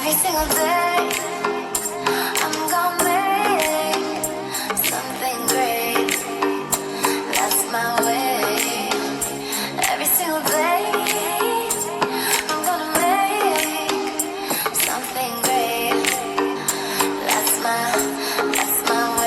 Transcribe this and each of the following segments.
Every single day, I'm gonna make something great. That's my way. Every single day, I'm gonna make something great. That's my way.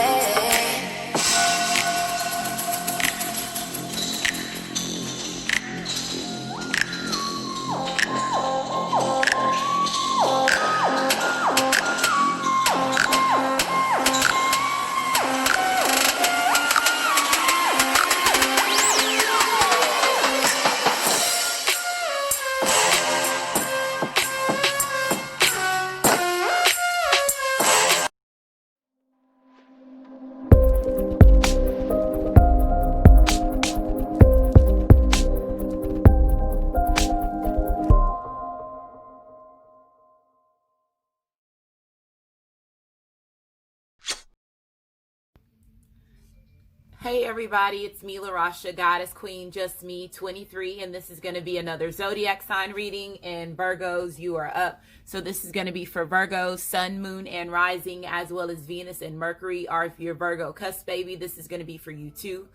Hey everybody, it's me, LaRasha, Goddess Queen, just me, 23, and this is going to be another zodiac sign reading. And Virgos, you are up. So this is going to be for Virgos, Sun, Moon, and Rising, as well as Venus and Mercury. Or if you're Virgo cusp baby, this is going to be for you too.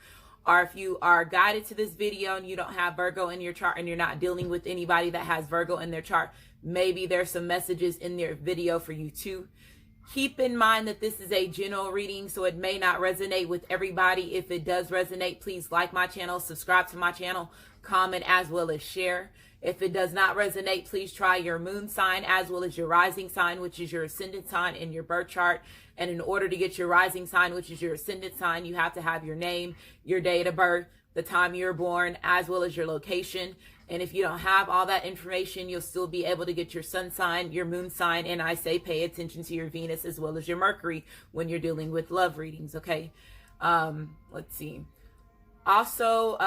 Or if you are guided to this video and you don't have Virgo in your chart and you're not dealing with anybody that has Virgo in their chart, maybe there's some messages in their video for you too. Keep in mind that this is a general reading, so it may not resonate with everybody. If it does resonate, please like my channel, subscribe to my channel, comment, as well as share. If it does not resonate, please try your moon sign as well as your rising sign, which is your ascendant sign in your birth chart. And in order to get your rising sign, which is your ascendant sign, you have to have your name, your date of birth, the time you were born, as well as your location. And if you don't have all that information, you'll still be able to get your sun sign, your moon sign, and I say pay attention to your Venus as well as your Mercury when you're dealing with love readings, okay? Let's see. Also,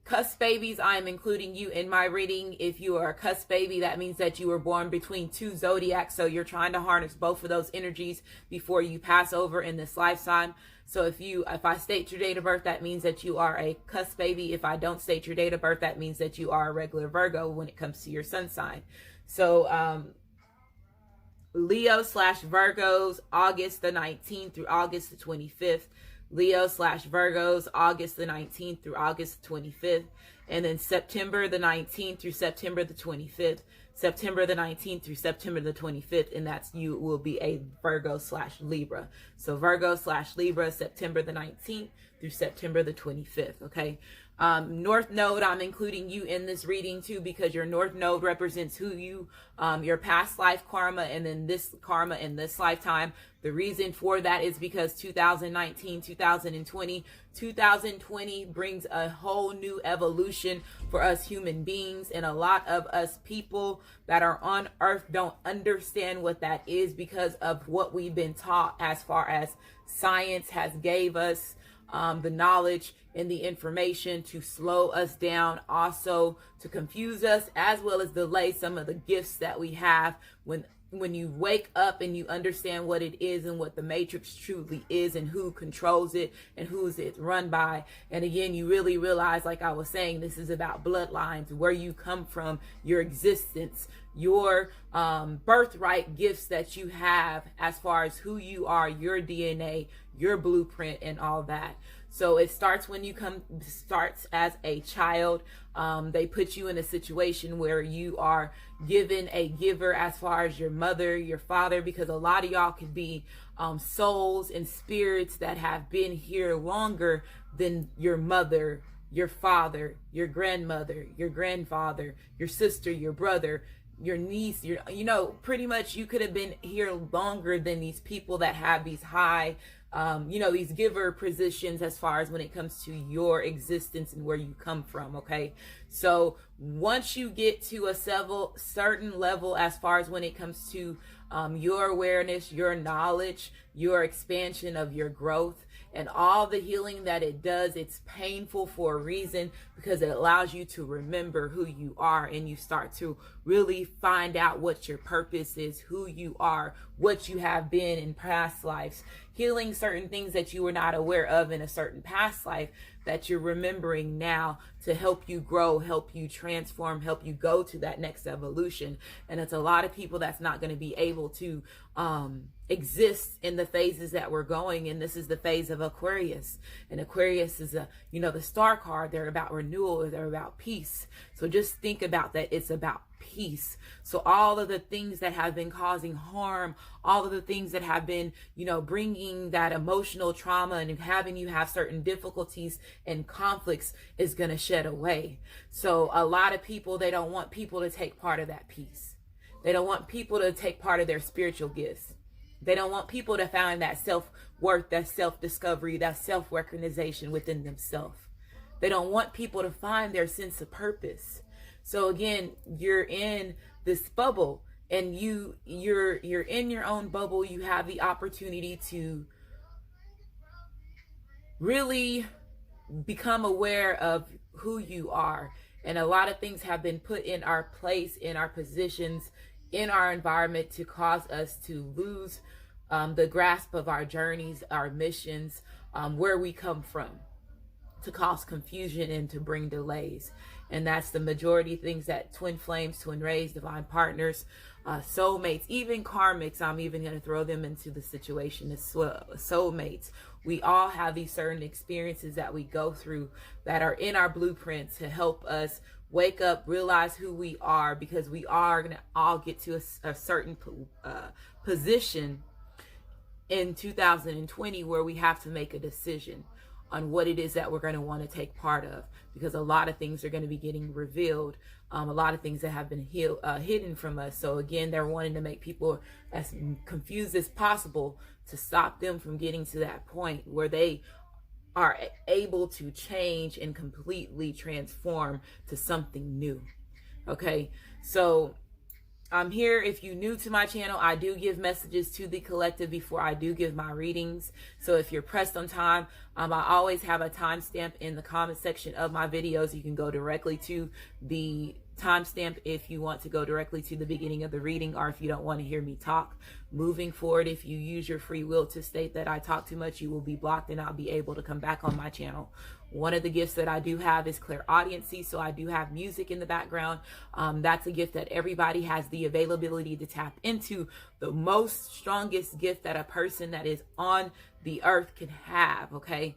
cusp babies, I am including you in my reading. If you are a cusp baby, that means that you were born between two zodiacs, so you're trying to harness both of those energies before you pass over in this lifetime. So if I state your date of birth, that means that you are a cusp baby. If I don't state your date of birth, that means that you are a regular Virgo when it comes to your sun sign. So Leo/Virgos, August the 19th through August the 25th. Leo/Virgos, August the 19th through August the 25th. And then September the 19th through September the 25th. September the 19th through September the 25th, and that's you will be a Virgo/Libra. So Virgo/Libra, September the 19th through September the 25th, okay? North Node, I'm including you in this reading too, because your North Node represents who you, your past life karma, and then this karma in this lifetime. The reason for that is because 2019, 2020 brings a whole new evolution for us human beings, and a lot of us people that are on earth don't understand what that is because of what we've been taught as far as science has gave us the knowledge and the information to slow us down, also to confuse us, as well as delay some of the gifts that we have. When you wake up and you understand what it is and what the matrix truly is and who controls it and who's it run by. And again, you really realize, like I was saying, this is about bloodlines, where you come from, your existence, your birthright gifts that you have as far as who you are, your DNA, your blueprint, and all that. So it starts when you starts as a child. They put you in a situation where you are given a giver as far as your mother, your father, because a lot of y'all could be souls and spirits that have been here longer than your mother, your father, your grandmother, your grandfather, your sister, your brother, your niece, pretty much you could have been here longer than these people that have these high these giver positions as far as when it comes to your existence and where you come from, okay? So once you get to a certain level as far as when it comes to your awareness, your knowledge, your expansion of your growth, and all the healing that it does, it's painful for a reason, because it allows you to remember who you are, and you start to really find out what your purpose is, who you are, what you have been in past lives, healing certain things that you were not aware of in a certain past life that you're remembering now to help you grow, help you transform, help you go to that next evolution. And it's a lot of people that's not going to be able to exist in the phases that we're going. And this is the phase of Aquarius. And Aquarius is the star card. They're about renewal. They're about peace. So just think about that. It's about peace. So all of the things that have been causing harm, all of the things that have been, bringing that emotional trauma and having you have certain difficulties and conflicts is going to shed away. So a lot of people, they don't want people to take part of that peace. They don't want people to take part of their spiritual gifts. They don't want people to find that self-worth, that self-discovery, that self-recognition within themselves. They don't want people to find their sense of purpose. So again, you're in this bubble, and you're in your own bubble. You have the opportunity to really become aware of who you are. And a lot of things have been put in our place, in our positions, in our environment to cause us to lose the grasp of our journeys, our missions, where we come from, to cause confusion and to bring delays. And that's the majority of things that twin flames, twin rays, divine partners, soulmates, even karmics, I'm even going to throw them into the situation as well. Soulmates. We all have these certain experiences that we go through that are in our blueprint to help us wake up, realize who we are, because we are going to all get to a certain position in 2020 where we have to make a decision on what it is that we're going to want to take part of, because a lot of things are going to be getting revealed, a lot of things that have been hidden from us. So again, they're wanting to make people as confused as possible to stop them from getting to that point where they are able to change and completely transform to something new. Okay, so I'm here. If you're new to my channel, I do give messages to the collective before I do give my readings. So if you're pressed on time, I always have a timestamp in the comment section of my videos. You can go directly to the timestamp if you want to go directly to the beginning of the reading, or if you don't want to hear me talk. Moving forward, if you use your free will to state that I talk too much, you will be blocked and I'll be able to come back on my channel. One of the gifts that I do have is clairaudiency, so I do have music in the background. That's a gift that everybody has the availability to tap into. The most strongest gift that a person that is on the earth can have, okay?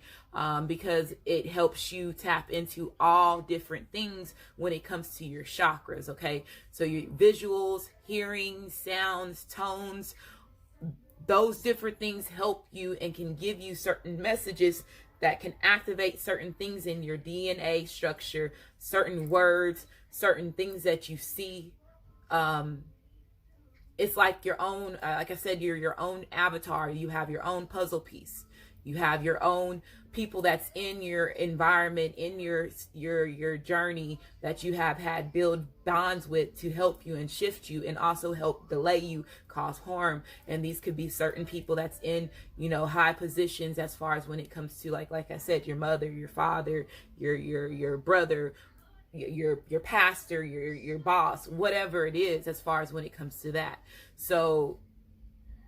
Because it helps you tap into all different things when it comes to your chakras, okay? So your visuals, hearing, sounds, tones, those different things help you and can give you certain messages that can activate certain things in your DNA structure, certain words, certain things that you see. It's like your own, like I said, you're your own avatar. You have your own puzzle piece. You have your own people that's in your environment, in your journey, that you have had build bonds with to help you and shift you and also help delay you, cause harm. And these could be certain people that's in, high positions as far as when it comes to like I said, your mother, your father, your brother, your pastor, your boss, whatever it is, as far as when it comes to that. So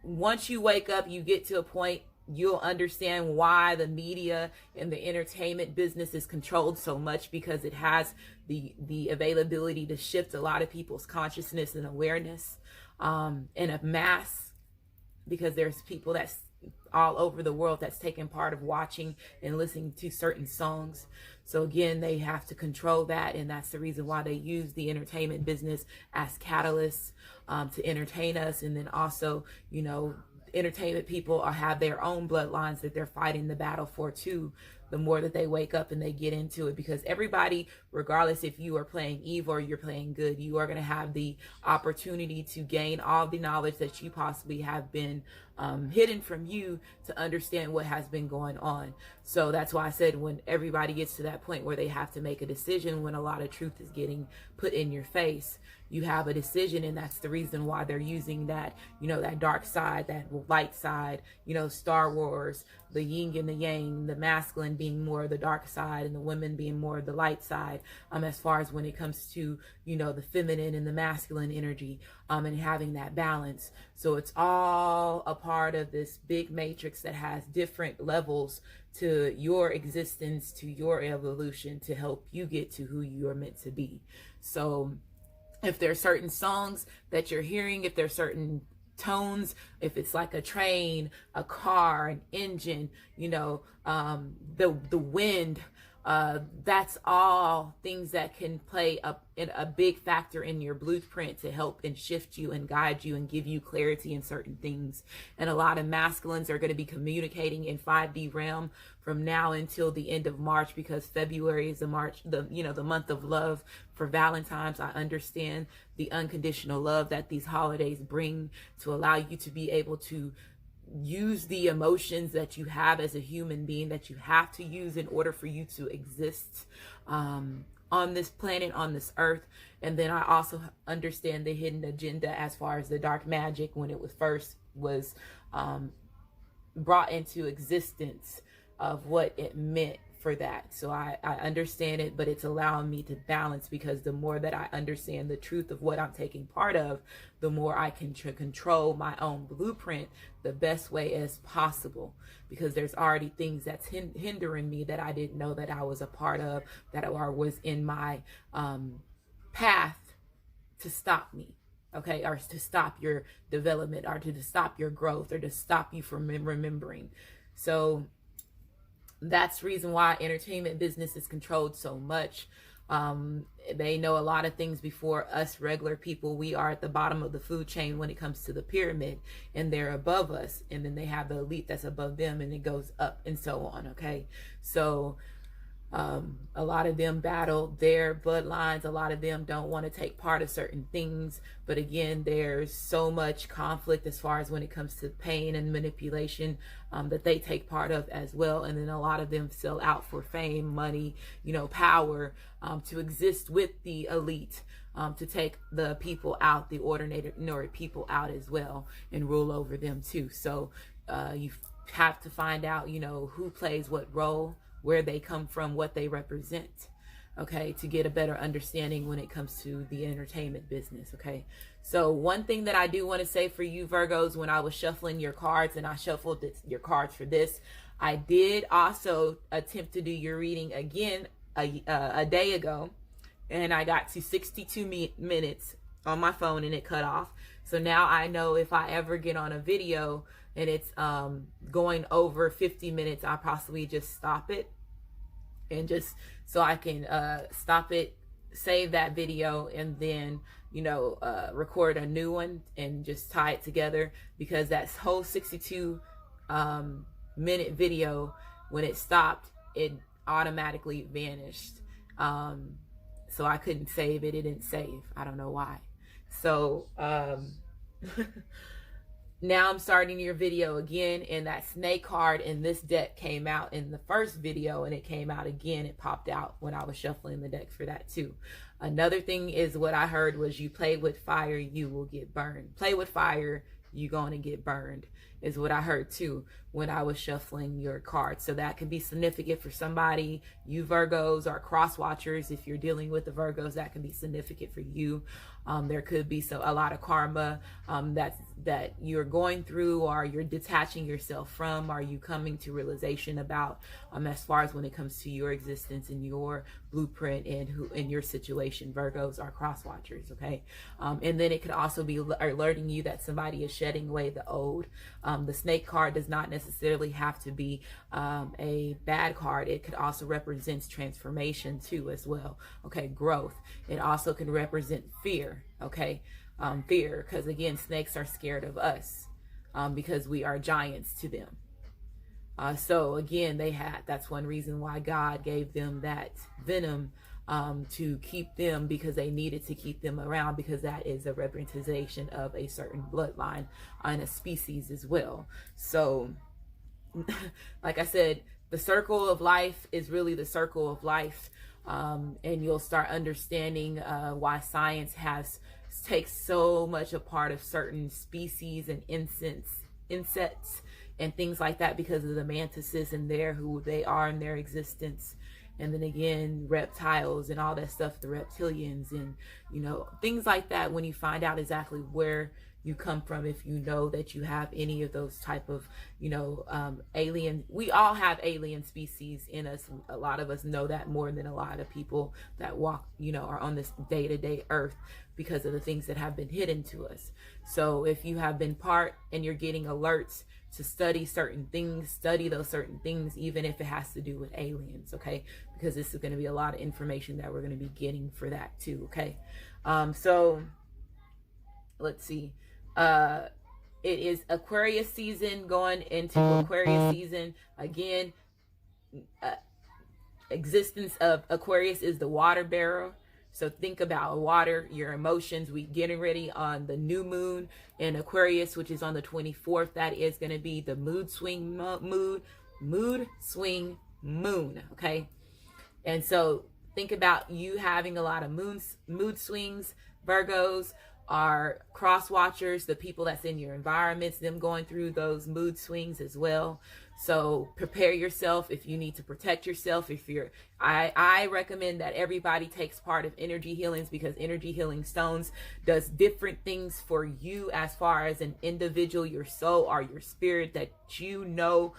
once you wake up, you get to a point, you'll understand why the media and the entertainment business is controlled so much, because it has the availability to shift a lot of people's consciousness and awareness in a mass, because there's people that's all over the world that's taking part of watching and listening to certain songs. So again, they have to control that, and that's the reason why they use the entertainment business as catalysts to entertain us. And then also, entertainment people have their own bloodlines that they're fighting the battle for too, the more that they wake up and they get into it. Because everybody, regardless if you are playing evil or you're playing good, you are going to have the opportunity to gain all the knowledge that you possibly have been hidden from you, to understand what has been going on. So that's why I said, when everybody gets to that point where they have to make a decision, when a lot of truth is getting put in your face, you have a decision. And that's the reason why they're using that, that dark side, that light side, Star Wars, the yin and the yang, the masculine being more of the dark side and the women being more of the light side, as far as when it comes to, the feminine and the masculine energy, and having that balance. So it's all a part of this big matrix that has different levels to your existence, to your evolution, to help you get to who you are meant to be. So if there are certain songs that you're hearing, if there are certain tones, if it's like a train, a car, an engine, the wind, that's all things that can play a big factor in your blueprint to help and shift you and guide you and give you clarity in certain things. And a lot of masculines are going to be communicating in 5D realm from now until the end of March, because February is the month of love for Valentine's. I understand the unconditional love that these holidays bring to allow you to be able to use the emotions that you have as a human being, that you have to use in order for you to exist on this planet, on this earth. And then I also understand the hidden agenda as far as the dark magic when it was first brought into existence, of what it meant for that. So I understand it, but it's allowing me to balance, because the more that I understand the truth of what I'm taking part of, the more I can control my own blueprint the best way as possible, because there's already things that's hindering me that I didn't know that I was a part of, that was in my path to stop me. Okay, or to stop your development, or to stop your growth, or to stop you from remembering. So that's the reason why entertainment business is controlled so much. They know a lot of things before us regular people. We are at the bottom of the food chain when it comes to the pyramid, and they're above us, and then they have the elite that's above them, and it goes up and so on. Okay, so a lot of them battle their bloodlines. A lot of them don't want to take part of certain things. But again, there's so much conflict as far as when it comes to pain and manipulation that they take part of as well. And then a lot of them sell out for fame, money, power, to exist with the elite, to take the people out, the ordinary people out as well, and rule over them too. So you have to find out, who plays what role, where they come from, what they represent, okay, to get a better understanding when it comes to the entertainment business. Okay, so one thing that I do want to say for you Virgos, when I was shuffling your cards, and I shuffled your cards for this, I did also attempt to do your reading again a day ago, and I got to 62 minutes on my phone, and it cut off. So now I know if I ever get on a video and it's going over 50 minutes, I'll possibly just stop it, and just so I can stop it, save that video, and then record a new one and just tie it together, because that whole 62 minute video, when it stopped, it automatically vanished. So I couldn't save it. It didn't save. I don't know why. So now I'm starting your video again, and that snake card in this deck came out in the first video, and it came out again. It popped out when I was shuffling the deck for that too. Another thing is, what I heard was, you play with fire, you will get burned. Play with fire, you're going to get burned, is what I heard too when I was shuffling your cards. So that can be significant for somebody. You Virgos are cross watchers. If you're dealing with the Virgos, that can be significant for you. There could be a lot of karma that you're going through, or you're detaching yourself from, or you coming to realization about, as far as when it comes to your existence and your blueprint and who in your situation. Virgos are cross watchers. Okay, and then it could also be alerting you that somebody is shedding away the old. The snake card does not necessarily have to be a bad card. It could also represent transformation too as well. Okay, growth. It also can represent fear. Okay, fear, because again, snakes are scared of us because we are giants to them. So again, that's one reason why God gave them that venom, to keep them, because they needed to keep them around, because that is a representation of a certain bloodline and a species as well. So like I said, the circle of life is really the circle of life, and you'll start understanding why science takes so much a part of certain species and insects and things like that because of the mantises and who they are in their existence. And then again, reptiles and all that stuff, the reptilians and, you know, things like that. When you find out exactly where you come from, if you know that you have any of those type of, you know, alien, we all have alien species in us. A lot of us know that more than a lot of people that walk, you know, are on this day-to-day earth because of the things that have been hidden to us. So if you have been part and you're getting alerts to study certain things, study those certain things, even if it has to do with aliens, okay? Because this is going to be a lot of information that we're going to be getting for that too, okay? So let's see. It is Aquarius season, going into Aquarius season. Again, existence of Aquarius is the water bearer. So think about water, your emotions. We getting ready on the new moon in Aquarius, which is on the 24th. That is going to be the mood swing moon. Okay. And so think about you having a lot of mood swings. Virgos are cross watchers, the people that's in your environments, them going through those mood swings as well. So prepare yourself if you need to protect yourself. If you're, I recommend that everybody takes part of energy healings, because energy healing stones does different things for you as far as an individual, your soul or your spirit, that you know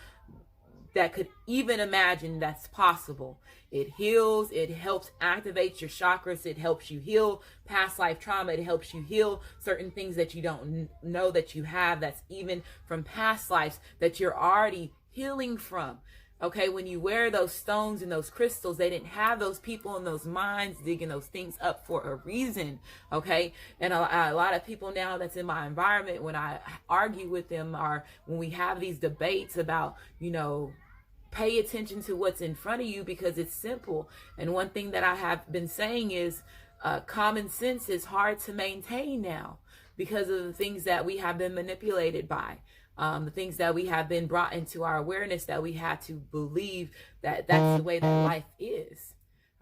that could even imagine that's possible. It heals, it helps activate your chakras, it helps you heal past life trauma, it helps you heal certain things that you don't know that you have, that's even from past lives that you're already healing from. Okay, when you wear those stones and those crystals, they didn't have those people in those minds digging those things up for a reason. Okay, and a lot of people now that's in my environment, when I argue with them, or when we have these debates about, you know, pay attention to what's in front of you, because it's simple. And one thing that I have been saying is common sense is hard to maintain now because of the things that we have been manipulated by. The things that we have been brought into our awareness, that we had to believe that that's the way that life is.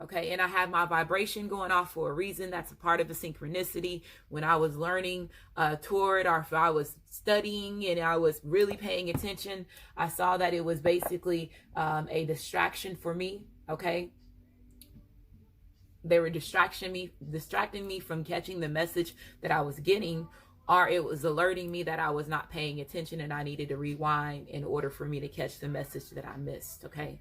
Okay, and I have my vibration going off for a reason. That's a part of the synchronicity. When I was learning toward, or if I was studying and I was really paying attention, I saw that it was basically a distraction for me. Okay, they were distracting me from catching the message that I was getting, or it was alerting me that I was not paying attention and I needed to rewind in order for me to catch the message that I missed. Okay,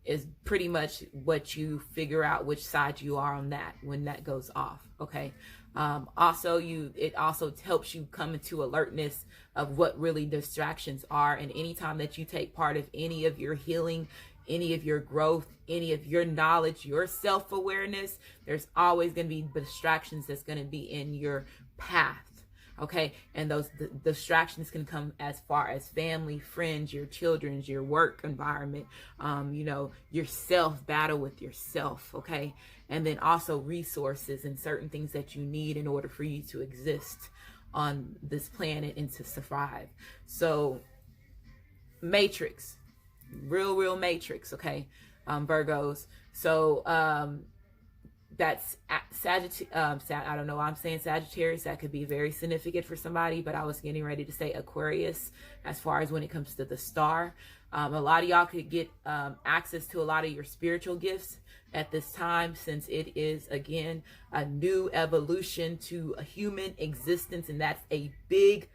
is pretty much what you figure out which side you are on that when that goes off. Okay. Also, it also helps you come into alertness of what really distractions are. And anytime that you take part of any of your healing, any of your growth, any of your knowledge, your self-awareness, there's always going to be distractions that's going to be in your path. Okay, and those distractions can come as far as family, friends, your children's, your work environment, you know, yourself, battle with yourself. Okay, and then also resources and certain things that you need in order for you to exist on this planet and to survive. So, matrix, real matrix. Okay, Virgos. So, that's Sagittarius. I don't know why I'm saying Sagittarius. That could be very significant for somebody, but I was getting ready to say Aquarius as far as when it comes to the star. A lot of y'all could get access to a lot of your spiritual gifts at this time, since it is, again, a new evolution to a human existence, and that's a big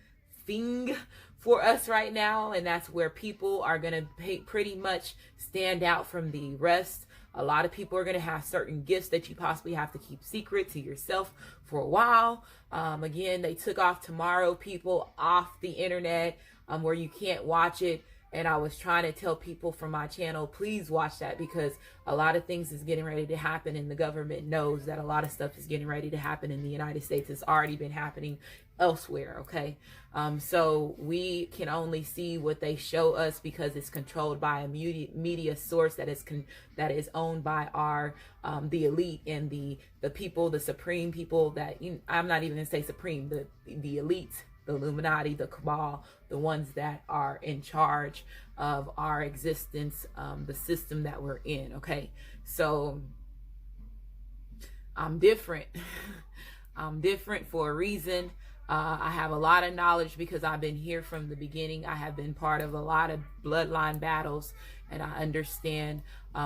thing for us right now, and that's where people are going to pretty much stand out from the rest. A lot of people are going to have certain gifts that you possibly have to keep secret to yourself for a while. Again, they took off Tomorrow people off the internet, where you can't watch it. And I was trying to tell people from my channel, please watch that, because a lot of things is getting ready to happen, and the government knows that a lot of stuff is getting ready to happen in the United States. It's already been happening elsewhere. Okay. So we can only see what they show us because it's controlled by a media source that is owned by our the elite and the people, the supreme people that I'm not even gonna say supreme, the elite, the Illuminati, the cabal, the ones that are in charge of our existence, the system that we're in. Okay, so I'm different. I'm different for a reason. I have a lot of knowledge because I've been here from the beginning. I have been part of a lot of bloodline battles, and I understand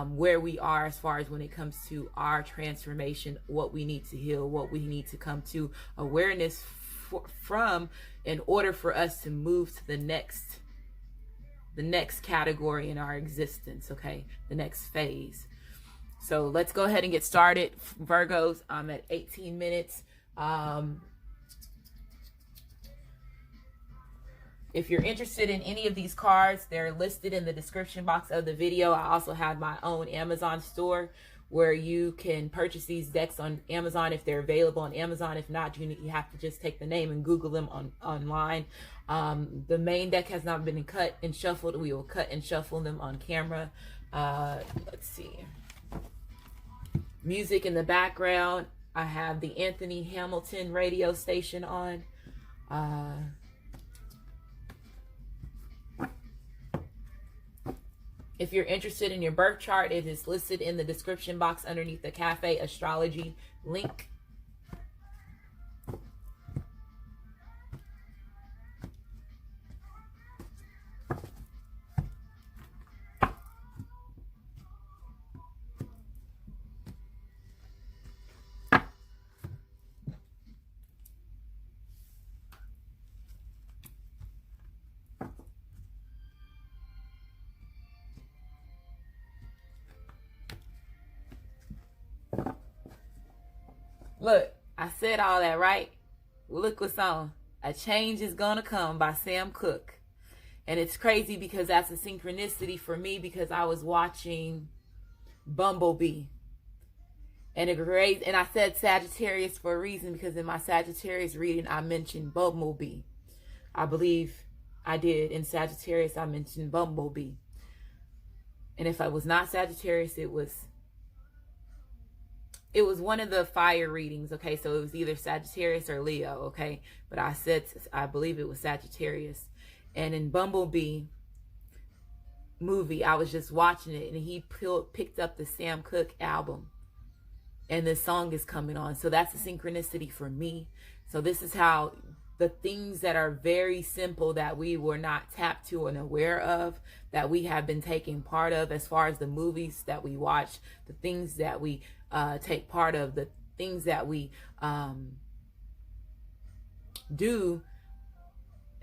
where we are as far as when it comes to our transformation, what we need to heal, what we need to come to awareness from in order for us to move to the next category in our existence, okay? The next phase. So let's go ahead and get started. Virgos, I'm at 18 minutes. If you're interested in any of these cards, they're listed in the description box of the video. I also have my own Amazon store where you can purchase these decks on Amazon if they're available on Amazon. If not, you have to just take the name and Google them online. The main deck has not been cut and shuffled. We will cut and shuffle them on camera. Let's see. Music in the background. I have the Anthony Hamilton radio station on. If you're interested in your birth chart, it is listed in the description box underneath the Cafe Astrology link. Look, I said all that, right? Well, look what's on. A Change Is Gonna Come by Sam Cooke. And it's crazy because that's a synchronicity for me because I was watching Bumblebee. And I said Sagittarius for a reason because in my Sagittarius reading, I mentioned Bumblebee. I believe I did. In Sagittarius, I mentioned Bumblebee. And if I was not Sagittarius, it was one of the fire readings, okay? So it was either Sagittarius or Leo, okay? But I believe it was Sagittarius. And in Bumblebee movie, I was just watching it, and he picked up the Sam Cooke album. And this song is coming on. So that's a synchronicity for me. So this is how the things that are very simple that we were not tapped to and aware of, that we have been taking part of as far as the movies that we watch, the things that we take part of, the things that we do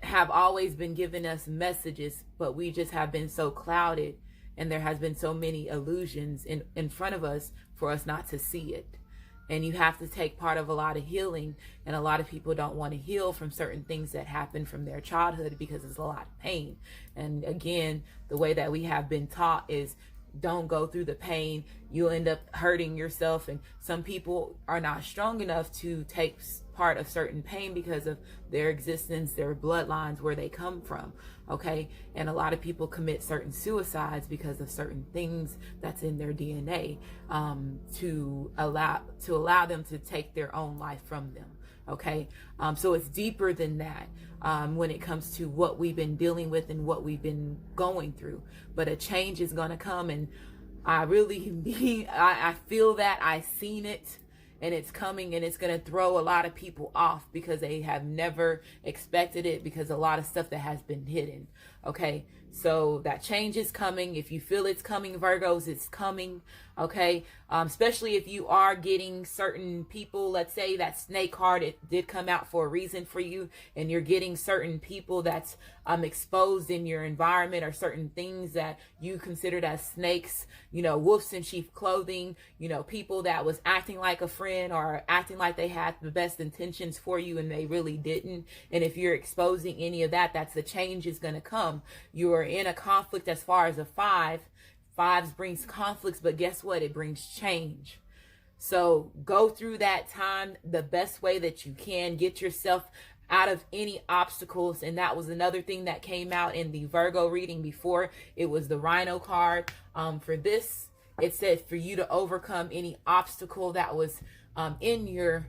have always been giving us messages, but we just have been so clouded and there has been so many illusions in front of us for us not to see it. And you have to take part of a lot of healing, and a lot of people don't want to heal from certain things that happen from their childhood because it's a lot of pain. And again, the way that we have been taught is don't go through the pain. You'll end up hurting yourself. And some people are not strong enough to take part of certain pain because of their existence, their bloodlines, where they come from. Okay. And a lot of people commit certain suicides because of certain things that's in their DNA, to allow them to take their own life from them. Okay. So it's deeper than that. When it comes to what we've been dealing with and what we've been going through. But a change is going to come, and I feel that. I've seen it, and it's coming, and it's going to throw a lot of people off because they have never expected it, because a lot of stuff that has been hidden. Okay, so that change is coming. If you feel it's coming, Virgos, it's coming. Okay, especially if you are getting certain people. Let's say that snake card, it did come out for a reason for you, and you're getting certain people that's exposed in your environment, or certain things that you considered as snakes, wolves in sheep clothing, people that was acting like a friend or acting like they had the best intentions for you and they really didn't. And if you're exposing any of that, that's the change is going to come. You are in a conflict as far as a 5. 5s brings conflicts, but guess what? It brings change. So go through that time the best way that you can. Get yourself out of any obstacles. And that was another thing that came out in the Virgo reading before. It was the Rhino card. For this, it said for you to overcome any obstacle that was in your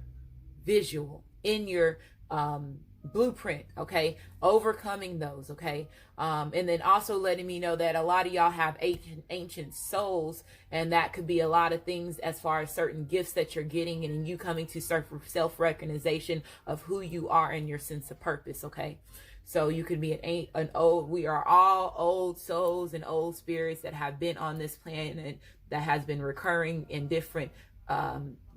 visual, in your blueprint, okay, overcoming those, okay, and then also letting me know that a lot of y'all have ancient souls, and that could be a lot of things as far as certain gifts that you're getting, and you coming to self-recognition of who you are and your sense of purpose, okay. So you could be we are all old souls and old spirits that have been on this planet that has been recurring in different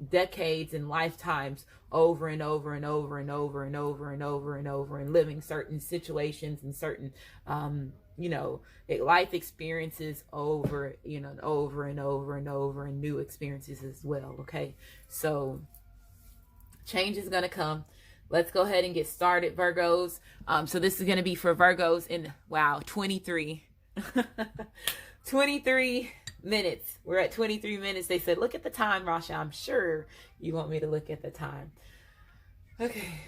decades and lifetimes over and over and over and over and over and over and over, and living certain situations and certain life experiences over and over and over and over, and new experiences as well, okay. So change is going to come. Let's go ahead and get started, Virgos. So this is going to be for Virgos in 23 minutes. We're at 23 minutes. They said, look at the time, Rasha. I'm sure you want me to look at the time. Okay.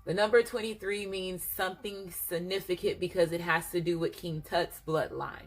The number 23 means something significant because it has to do with King Tut's bloodline.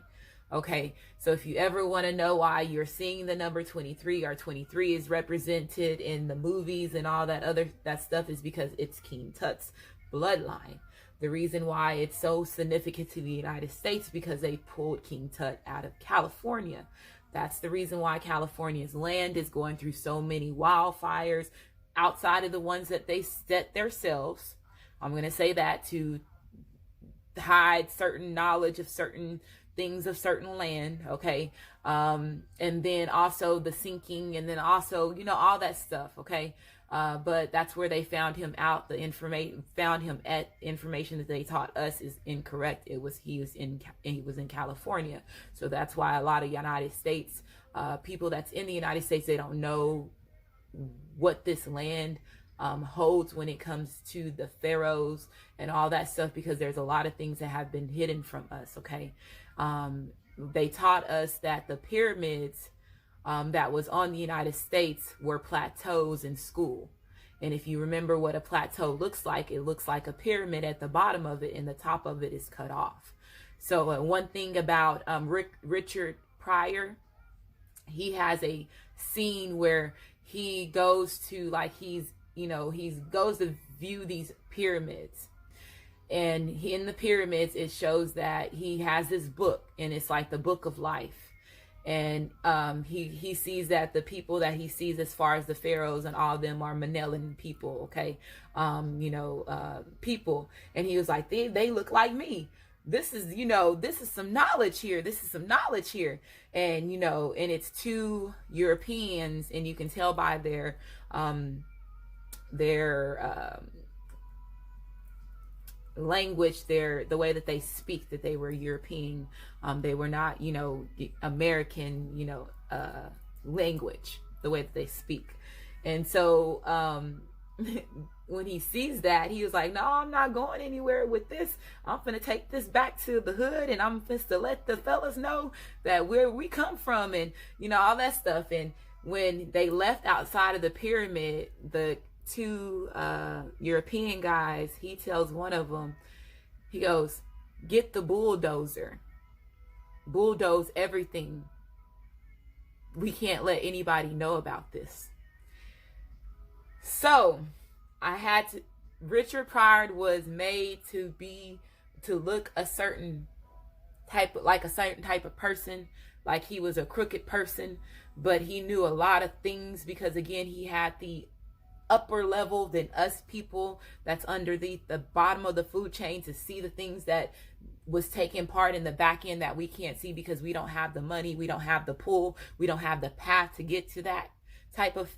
Okay, so if you ever want to know why you're seeing the number 23, or 23 is represented in the movies and all that stuff, is because it's King Tut's bloodline. The reason why it's so significant to the United States, because they pulled King Tut out of California. That's the reason why California's land is going through so many wildfires outside of the ones that they set themselves. I'm going to say that to hide certain knowledge of certain things of certain land, okay, and then also the sinking, and then also all that stuff, okay, but that's where they found him out. The information that they taught us is incorrect. He was in California, so that's why a lot of United States people that's in the United States, they don't know what this land holds when it comes to the pharaohs and all that stuff, because there's a lot of things that have been hidden from us, okay. They taught us that the pyramids that was on the United States were plateaus in school. And if you remember what a plateau looks like, it looks like a pyramid at the bottom of it, and the top of it is cut off. So one thing about Richard Pryor, he has a scene where he goes to he goes to view these pyramids. And in the pyramids, it shows that he has this book, and it's like the book of life. And he sees that the people that he sees, as far as the pharaohs and all of them, are Manelan people, okay, people. And he was like, they look like me. This is some knowledge here. This is some knowledge here. And and it's two Europeans, and you can tell by their language, the way that they speak, that they were European. They were not American language, the way that they speak. And so when he sees that, he was like, no, I'm not going anywhere with this. I'm gonna take this back to the hood, and I'm just to let the fellas know that where we come from, and all that stuff. And when they left outside of the pyramid, the two European guys, he tells one of them, he goes, get the bulldozer, bulldoze everything. We can't let anybody know about this. So Richard Pryor was made to look a certain type of person, like he was a crooked person, but he knew a lot of things, because again, he had the upper level than us people that's under the bottom of the food chain to see the things that was taking part in the back end that we can't see, because we don't have the money, we don't have the pull, we don't have the path to get to that type of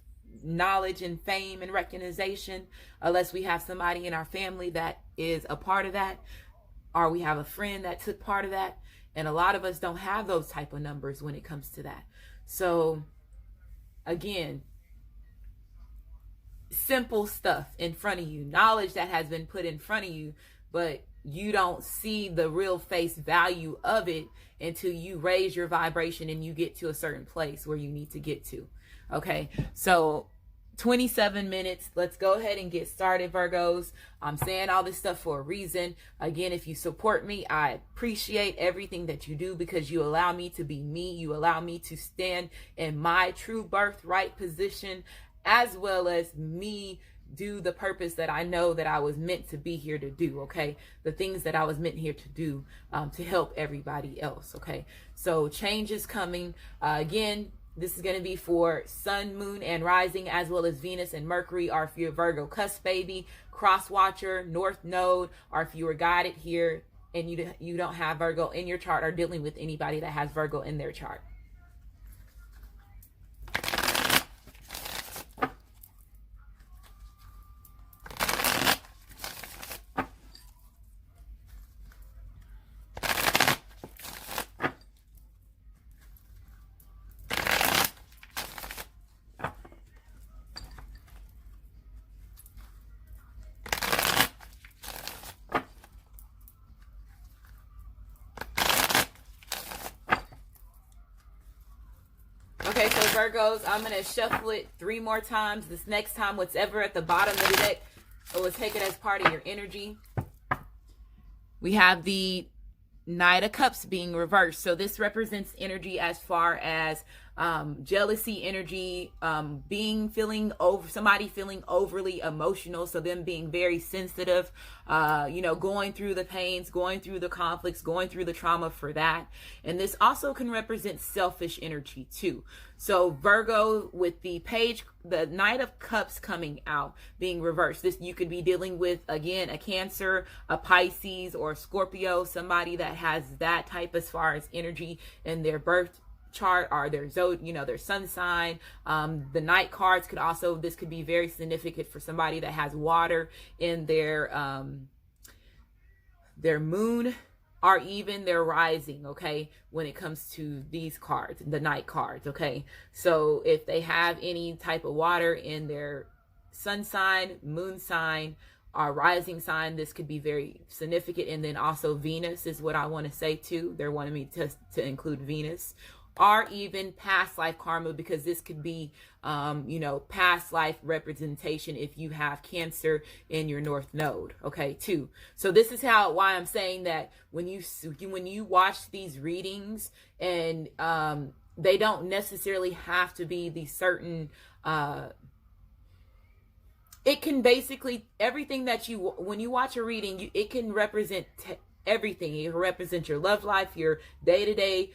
knowledge and fame and recognition, unless we have somebody in our family that is a part of that, or we have a friend that took part of that. And a lot of us don't have those type of numbers when it comes to that. So again, simple stuff in front of you, knowledge that has been put in front of you, but you don't see the real face value of it until you raise your vibration and you get to a certain place where you need to get to. Okay, so 27 minutes. Let's go ahead and get started, Virgos. I'm saying all this stuff for a reason. Again, if you support me, I appreciate everything that you do, because you allow me to be me. You allow me to stand in my true birthright position, as well as me do the purpose that I know that I was meant to be here to do, okay? The things that I was meant here to do, to help everybody else, okay? So change is coming. Again, this is going to be for Sun, Moon, and Rising, as well as Venus and Mercury, or if you're Virgo cusp baby, cross watcher, North Node, or if you were guided here and you don't have Virgo in your chart, or dealing with anybody that has Virgo in their chart. Okay, so Virgos, I'm going to shuffle it 3 more times. This next time, whatever at the bottom of the deck, it will take it as part of your energy. We have the Knight of Cups being reversed. So this represents energy as far as jealousy energy, somebody feeling overly emotional, so them being very sensitive, going through the pains, going through the conflicts, going through the trauma for that. And this also can represent selfish energy too. So Virgo, with the Knight of Cups coming out, being reversed, this you could be dealing with, again, a Cancer, a Pisces, or a Scorpio, somebody that has that type as far as energy in their birth chart, or their their sun sign. The night cards could also, this could be very significant for somebody that has water in their moon, or even their rising, okay, when it comes to these cards, the night cards, okay? So if they have any type of water in their sun sign, moon sign, or rising sign, this could be very significant. And then also Venus is what I want to say too. They're wanting me to include Venus, or even past life karma, because this could be, past life representation if you have Cancer in your North Node, okay, too. So this is why I'm saying that when you watch these readings, and they don't necessarily have to be the certain, it can basically, everything that when you watch a reading, it can represent everything. It can represent your love life, your day-to-day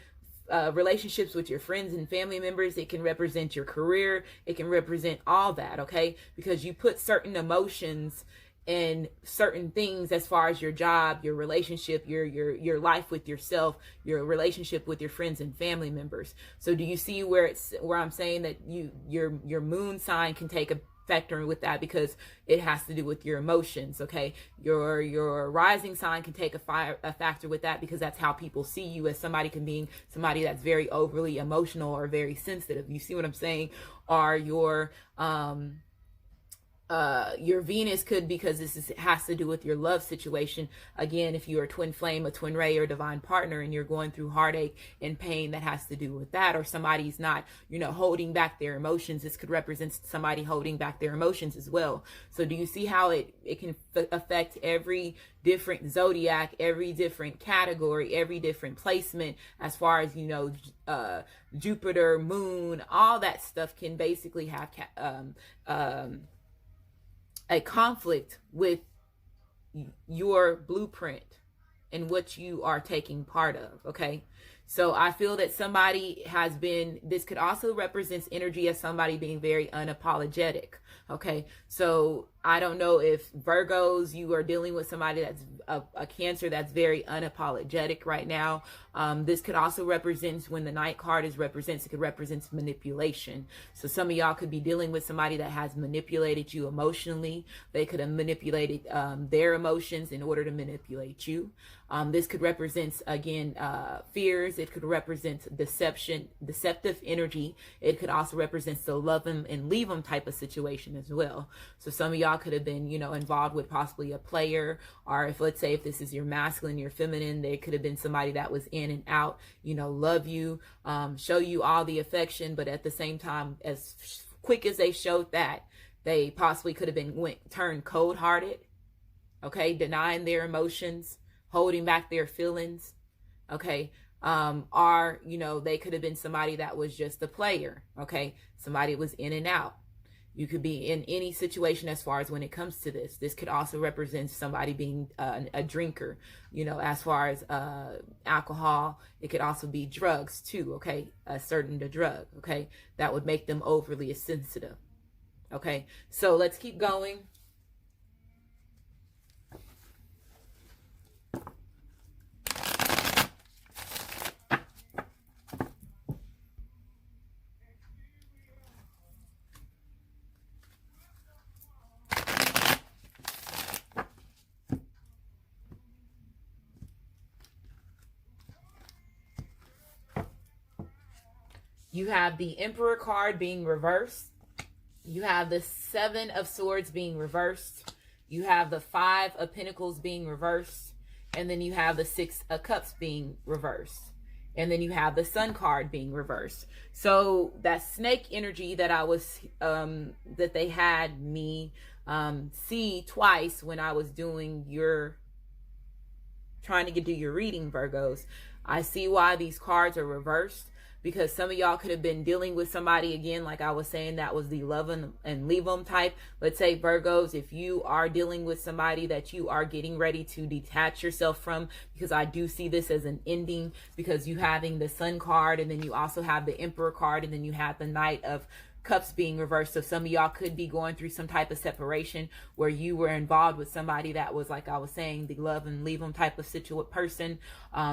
relationships with your friends and family members. It can represent your career. It can represent all that, okay? Because you put certain emotions and certain things as far as your job, your relationship, your life with yourself, your relationship with your friends and family members. So do you see where I'm saying that your moon sign can take a factor with that, because it has to do with your emotions, okay? Your rising sign can take a factor with that, because that's how people see you, as somebody that's very overly emotional or very sensitive. You see what I'm saying? Or your Venus could, because has to do with your love situation. Again, if you are twin flame, a twin ray, or divine partner, and you're going through heartache and pain, that has to do with that. Or somebody's not, holding back their emotions. This could represent somebody holding back their emotions as well. So do you see how it can affect every different zodiac, every different category, every different placement, as far as, Jupiter, moon, all that stuff can basically have a conflict with your blueprint and what you are taking part of, okay? So I feel that somebody this could also represent energy as somebody being very unapologetic, okay? So I don't know if Virgos, you are dealing with somebody that's a Cancer that's very unapologetic right now. This could also represent, when the Knight card it could represent manipulation. So some of y'all could be dealing with somebody that has manipulated you emotionally. They could have manipulated their emotions in order to manipulate you. This could represent, again, fears. It could represent deceptive energy. It could also represent the love them and leave them type of situation as well. So some of y'all could have been, involved with possibly a player, or let's say if this is your masculine, your feminine, there could have been somebody that was in and out, love you, show you all the affection, but at the same time, as quick as they showed that, they possibly could have been turned cold-hearted, okay, denying their emotions, holding back their feelings, okay, or, they could have been somebody that was just a player, okay, somebody was in and out. You could be in any situation as far as when it comes to this. This could also represent somebody being a drinker, you know, as far as alcohol. It could also be drugs too, okay? A certain drug, okay? That would make them overly sensitive, okay? So let's keep going. You have the Emperor card being reversed. You have the Seven of Swords being reversed. You have the Five of Pinnacles being reversed. And then you have the Six of Cups being reversed. And then you have the Sun card being reversed. So that snake energy that I was, that they had me see twice when I was doing trying to do your reading, Virgos. I see why these cards are reversed. Because some of y'all could have been dealing with somebody, again, like I was saying, that was the love and leave them type. Let's say, Virgos, if you are dealing with somebody that you are getting ready to detach yourself from, because I do see this as an ending, because you having the Sun card, and then you also have the Emperor card, and then you have the Knight of Cups being reversed. So some of y'all could be going through some type of separation where you were involved with somebody that was, like I was saying, the love and leave them type of person.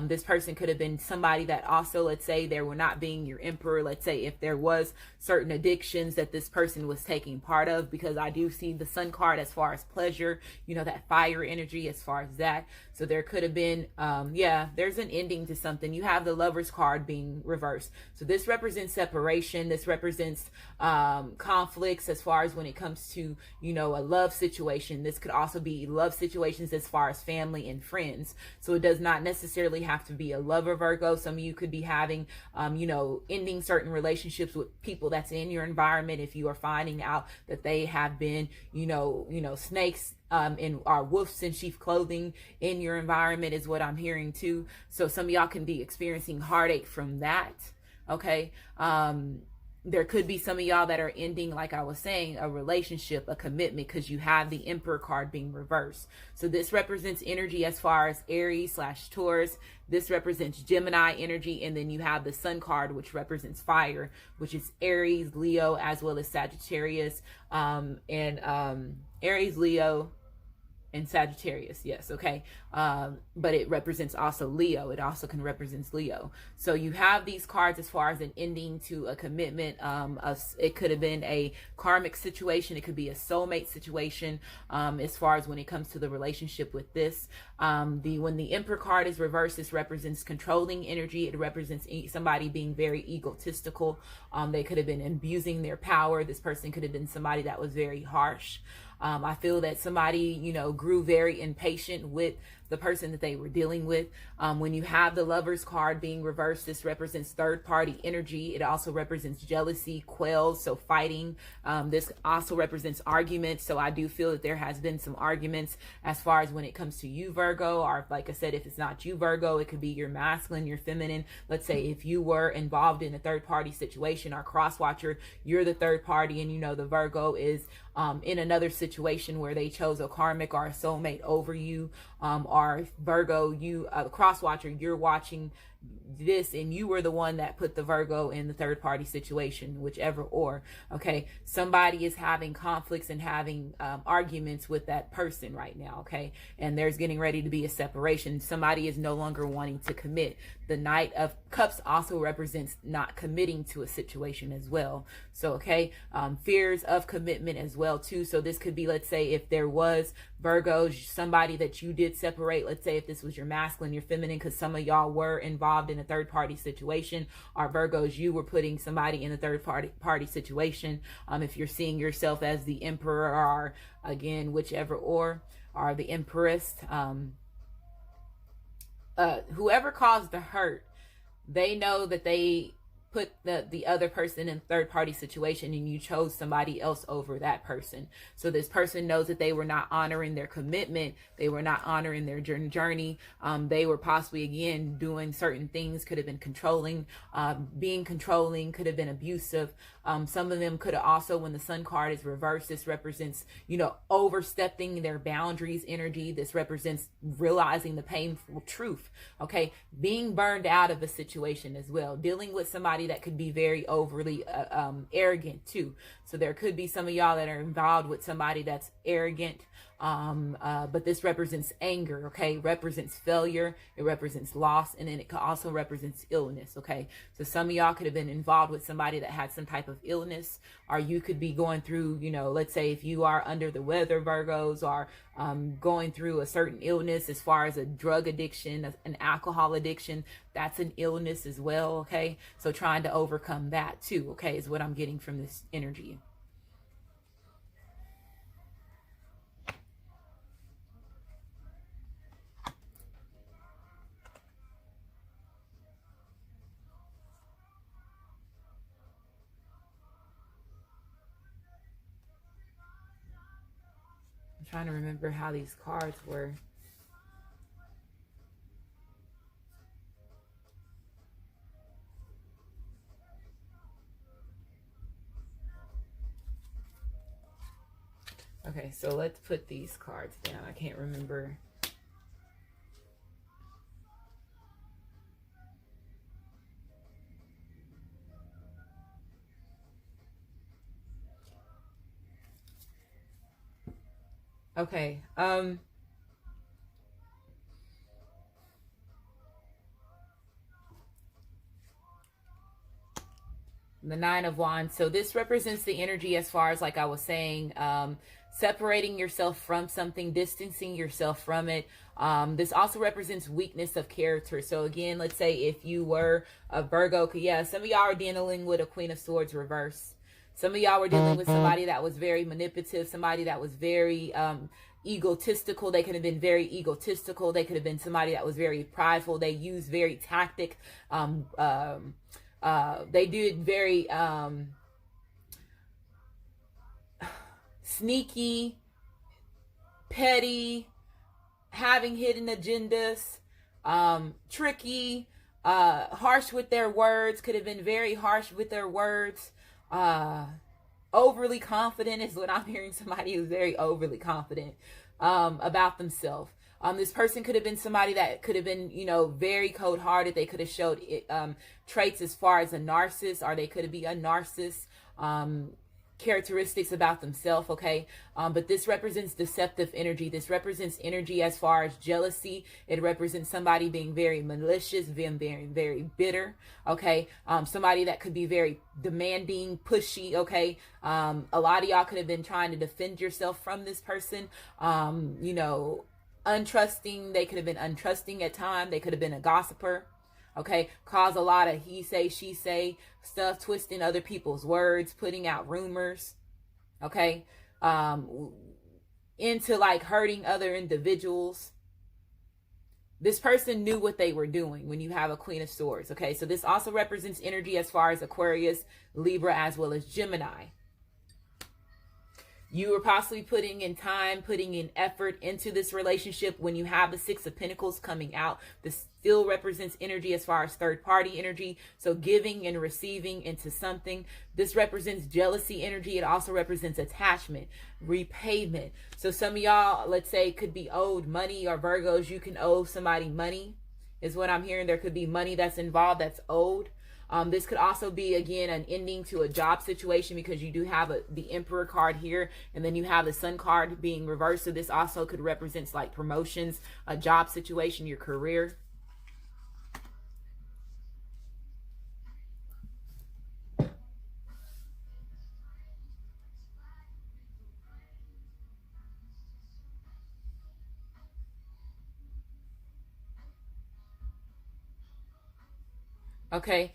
This person could have been somebody that also, let's say, they were not being your emperor. Let's say if there was certain addictions that this person was taking part of, because I do see the Sun card as far as pleasure, you know, that fire energy as far as that. So there could have been, there's an ending to something. You have the Lovers card being reversed. So this represents separation. This represents conflicts as far as when it comes to, you know, a love situation. This could also be love situations as far as family and friends. So it does not necessarily have to be a lover, Virgo. Some of you could be having, ending certain relationships with people that's in your environment. If you are finding out that they have been, snakes and are wolves in sheep clothing in your environment is what I'm hearing too. So some of y'all can be experiencing heartache from that. Okay. There could be some of y'all that are ending, like I was saying, a relationship, a commitment, because you have the Emperor card being reversed. So this represents energy as far as Aries/Taurus. This represents Gemini energy. And then you have the Sun card, which represents fire, which is Aries, Leo, as well as Sagittarius. Aries, Leo, and Sagittarius, yes, okay. But it represents also Leo. It also can represent Leo. So you have these cards as far as an ending to a commitment. It could have been a karmic situation. It could be a soulmate situation, as far as when it comes to the relationship with this. When the Emperor card is reversed, this represents controlling energy. It represents somebody being very egotistical. They could have been abusing their power. This person could have been somebody that was very harsh. I feel that somebody, grew very impatient with the person that they were dealing with. When you have the Lovers card being reversed, this represents third party energy. It also represents jealousy, quells, so fighting. This also represents arguments. So I do feel that there has been some arguments as far as when it comes to you, Virgo, or like I said, if it's not you, Virgo, it could be your masculine, your feminine. Let's say if you were involved in a third party situation or cross watcher, you're the third party, and the Virgo is in another situation where they chose a karmic or a soulmate over you, or Virgo, you cross watcher, you're watching this and you were the one that put the Virgo in the third party situation, whichever. Or okay, somebody is having conflicts and having arguments with that person right now, okay, and there's getting ready to be a separation. Somebody is no longer wanting to commit. The Knight of Cups also represents not committing to a situation as well. So okay, fears of commitment as well too. So this could be, let's say if there was, Virgo, somebody that you did separate. Let's say if this was your masculine, your feminine, because some of y'all were involved in a third party situation, or Virgos, you were putting somebody in a third party situation. If you're seeing yourself as the Emperor, or again, whichever, or the Empress, whoever caused the hurt, they know that they put the other person in third party situation, and you chose somebody else over that person. So this person knows that they were not honoring their commitment. They were not honoring their journey. They were possibly, again, doing certain things. Could have been controlling, being controlling, could have been abusive. Some of them could have also, when the sun card is reversed, this represents, overstepping their boundaries energy. This represents realizing the painful truth. Okay. Being burned out of a situation as well. Dealing with somebody that could be very overly arrogant too. So there could be some of y'all that are involved with somebody that's arrogant. But this represents anger, okay? Represents failure, it represents loss, and then it also represents illness, okay? So some of y'all could have been involved with somebody that had some type of illness, or you could be going through, let's say if you are under the weather, Virgos, or going through a certain illness as far as a drug addiction, an alcohol addiction, that's an illness as well, okay? So trying to overcome that too, okay, is what I'm getting from this energy. Trying to remember how these cards were. Okay, so let's put these cards down. I can't remember. Okay, the Nine of Wands. So this represents the energy as far as, like I was saying, separating yourself from something, distancing yourself from it. This also represents weakness of character. So again, let's say if you were a Virgo, some of y'all are dealing with a Queen of Swords reverse. Some of y'all were dealing with somebody that was very manipulative, somebody that was very egotistical. They could have been very egotistical. They could have been somebody that was very prideful. They used very tactic. They did very sneaky, petty, having hidden agendas, tricky, harsh with their words. Could have been very harsh with their words. Overly confident is what I'm hearing. Somebody who's very overly confident about themselves. This person could have been somebody that could have been, very cold-hearted. They could have showed traits as far as a narcissist, or they could be a narcissist. Characteristics about themselves, okay? But this represents deceptive energy. This represents energy as far as jealousy. It represents somebody being very malicious, being very, very bitter, okay? Somebody that could be very demanding, pushy, okay? A lot of y'all could have been trying to defend yourself from this person, untrusting. They could have been untrusting at times. They could have been a gossiper. Okay, cause a lot of he say, she say stuff, twisting other people's words, putting out rumors. Okay, into like hurting other individuals. This person knew what they were doing when you have a Queen of Swords. Okay, so this also represents energy as far as Aquarius, Libra, as well as Gemini. You were possibly putting in time, putting in effort into this relationship. When you have the Six of Pentacles coming out, this still represents energy as far as third party energy. So giving and receiving into something. This represents jealousy energy. It also represents attachment, repayment. So some of y'all, let's say, could be owed money, or Virgos, you can owe somebody money is what I'm hearing. There could be money that's involved that's owed. This could also be, again, an ending to a job situation, because you do have the Emperor card here, and then you have the Sun card being reversed. So this also could represent like promotions, a job situation, your career. Okay.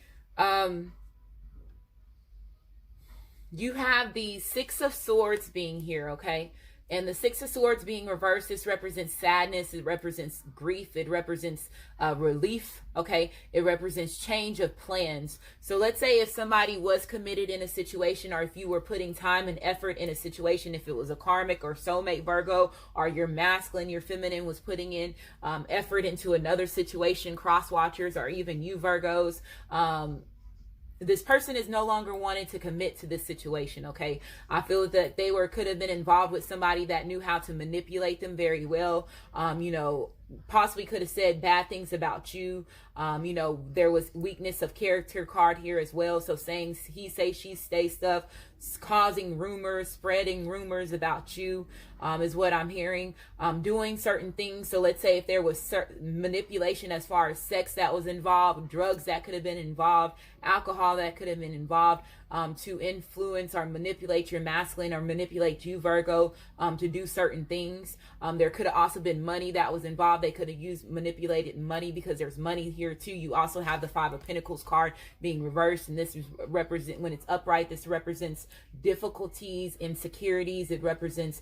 You have the Six of Swords being here, okay? And the Six of Swords being reversed, this represents sadness. It represents grief. It represents relief, okay? It represents change of plans. So let's say if somebody was committed in a situation, or if you were putting time and effort in a situation, if it was a karmic or soulmate Virgo, or your masculine, your feminine was putting in effort into another situation, cross watchers, or even you Virgos, this person is no longer wanting to commit to this situation. Okay, I feel that they could have been involved with somebody that knew how to manipulate them very well. Possibly could have said bad things about you. There was weakness of character card here as well. So saying he say she say stuff, causing rumors, spreading rumors about you, is what I'm hearing. Doing certain things. So let's say if there was manipulation as far as sex that was involved, drugs that could have been involved, alcohol that could have been involved, to influence or manipulate your masculine or manipulate you, Virgo, to do certain things. There could have also been money that was involved. They could have manipulated money, because there's money here too. You also have the Five of Pentacles card being reversed, and this represent, when it's upright, this represents difficulties, insecurities. It represents,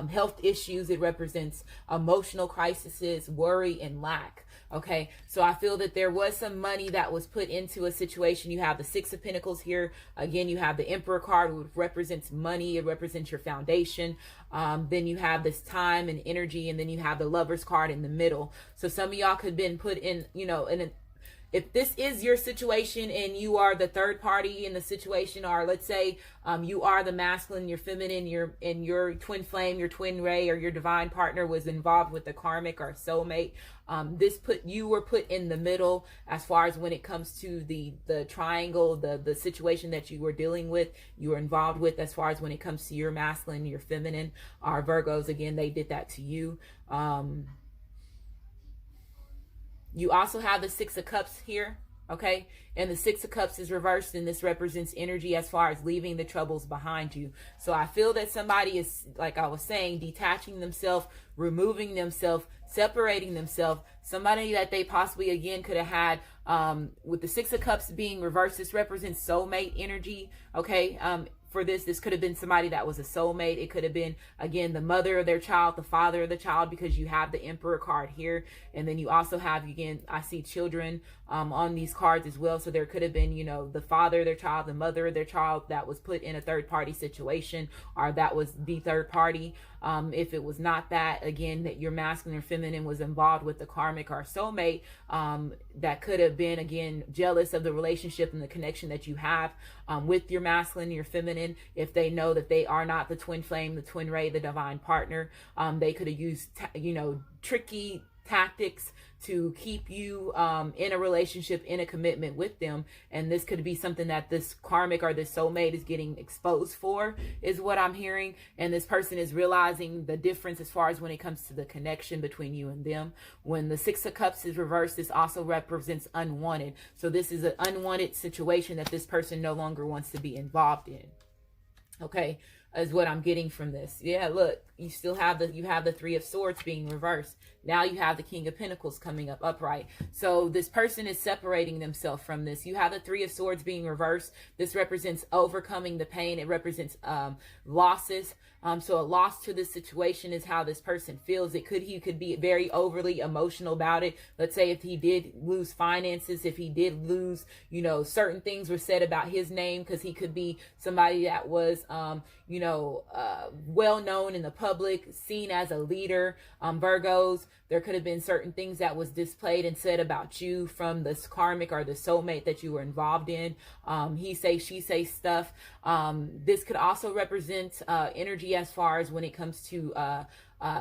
health issues. It represents emotional crises, worry, and lack. Okay, so I feel that there was some money that was put into a situation. You have the Six of Pentacles here. Again, you have the Emperor card, which represents money. It represents your foundation. Then you have this time and energy, and then you have the Lovers card in the middle. So some of y'all could have been put in, if this is your situation and you are the third party in the situation, or let's say you are the masculine, your feminine, your twin flame, your twin ray, or your divine partner was involved with the karmic or soulmate, you were put in the middle as far as when it comes to the triangle, the situation that you were dealing with, you were involved with, as far as when it comes to your masculine, your feminine, or Virgos. Again, they did that to you. You also have the Six of Cups here, okay? And the Six of Cups is reversed, and this represents energy as far as leaving the troubles behind you. So I feel that somebody is, like I was saying, detaching themselves, removing themselves, separating themselves. Somebody that they possibly, again, could have had, with the Six of Cups being reversed, this represents soulmate energy, okay? For this could have been somebody that was a soulmate. It could have been, again, the mother of their child, the father of the child, because you have the Emperor card here. And then you also have, again, I see children on these cards as well. So there could have been, the father of their child, the mother of their child that was put in a third party situation, or that was the third party. If it was not that, again, that your masculine or feminine was involved with the karmic or soulmate, that could have been, again, jealous of the relationship and the connection that you have with your masculine, your feminine. If they know that they are not the twin flame, the twin ray, the divine partner, they could have used, tricky tactics to keep you in a relationship, in a commitment with them. And this could be something that this karmic or this soulmate is getting exposed for, is what I'm hearing. And this person is realizing the difference as far as when it comes to the connection between you and them. When the Six of Cups is reversed, this also represents unwanted. So this is an unwanted situation that this person no longer wants to be involved in. Okay, is what I'm getting from this. Yeah, look, you still have the Three of Swords being reversed. Now you have the King of Pentacles coming up upright. So this person is separating themselves from this. You have the Three of Swords being reversed. This represents overcoming the pain. It represents losses. So a loss to this situation is how this person feels. He could be very overly emotional about it. Let's say if he did lose finances, if he did lose, certain things were said about his name, because he could be somebody that was, well known in the public, seen as a leader. Virgos, there could have been certain things that was displayed and said about you from this karmic or the soulmate that you were involved in. He say, she say stuff. This could also represent energy as far as when it comes to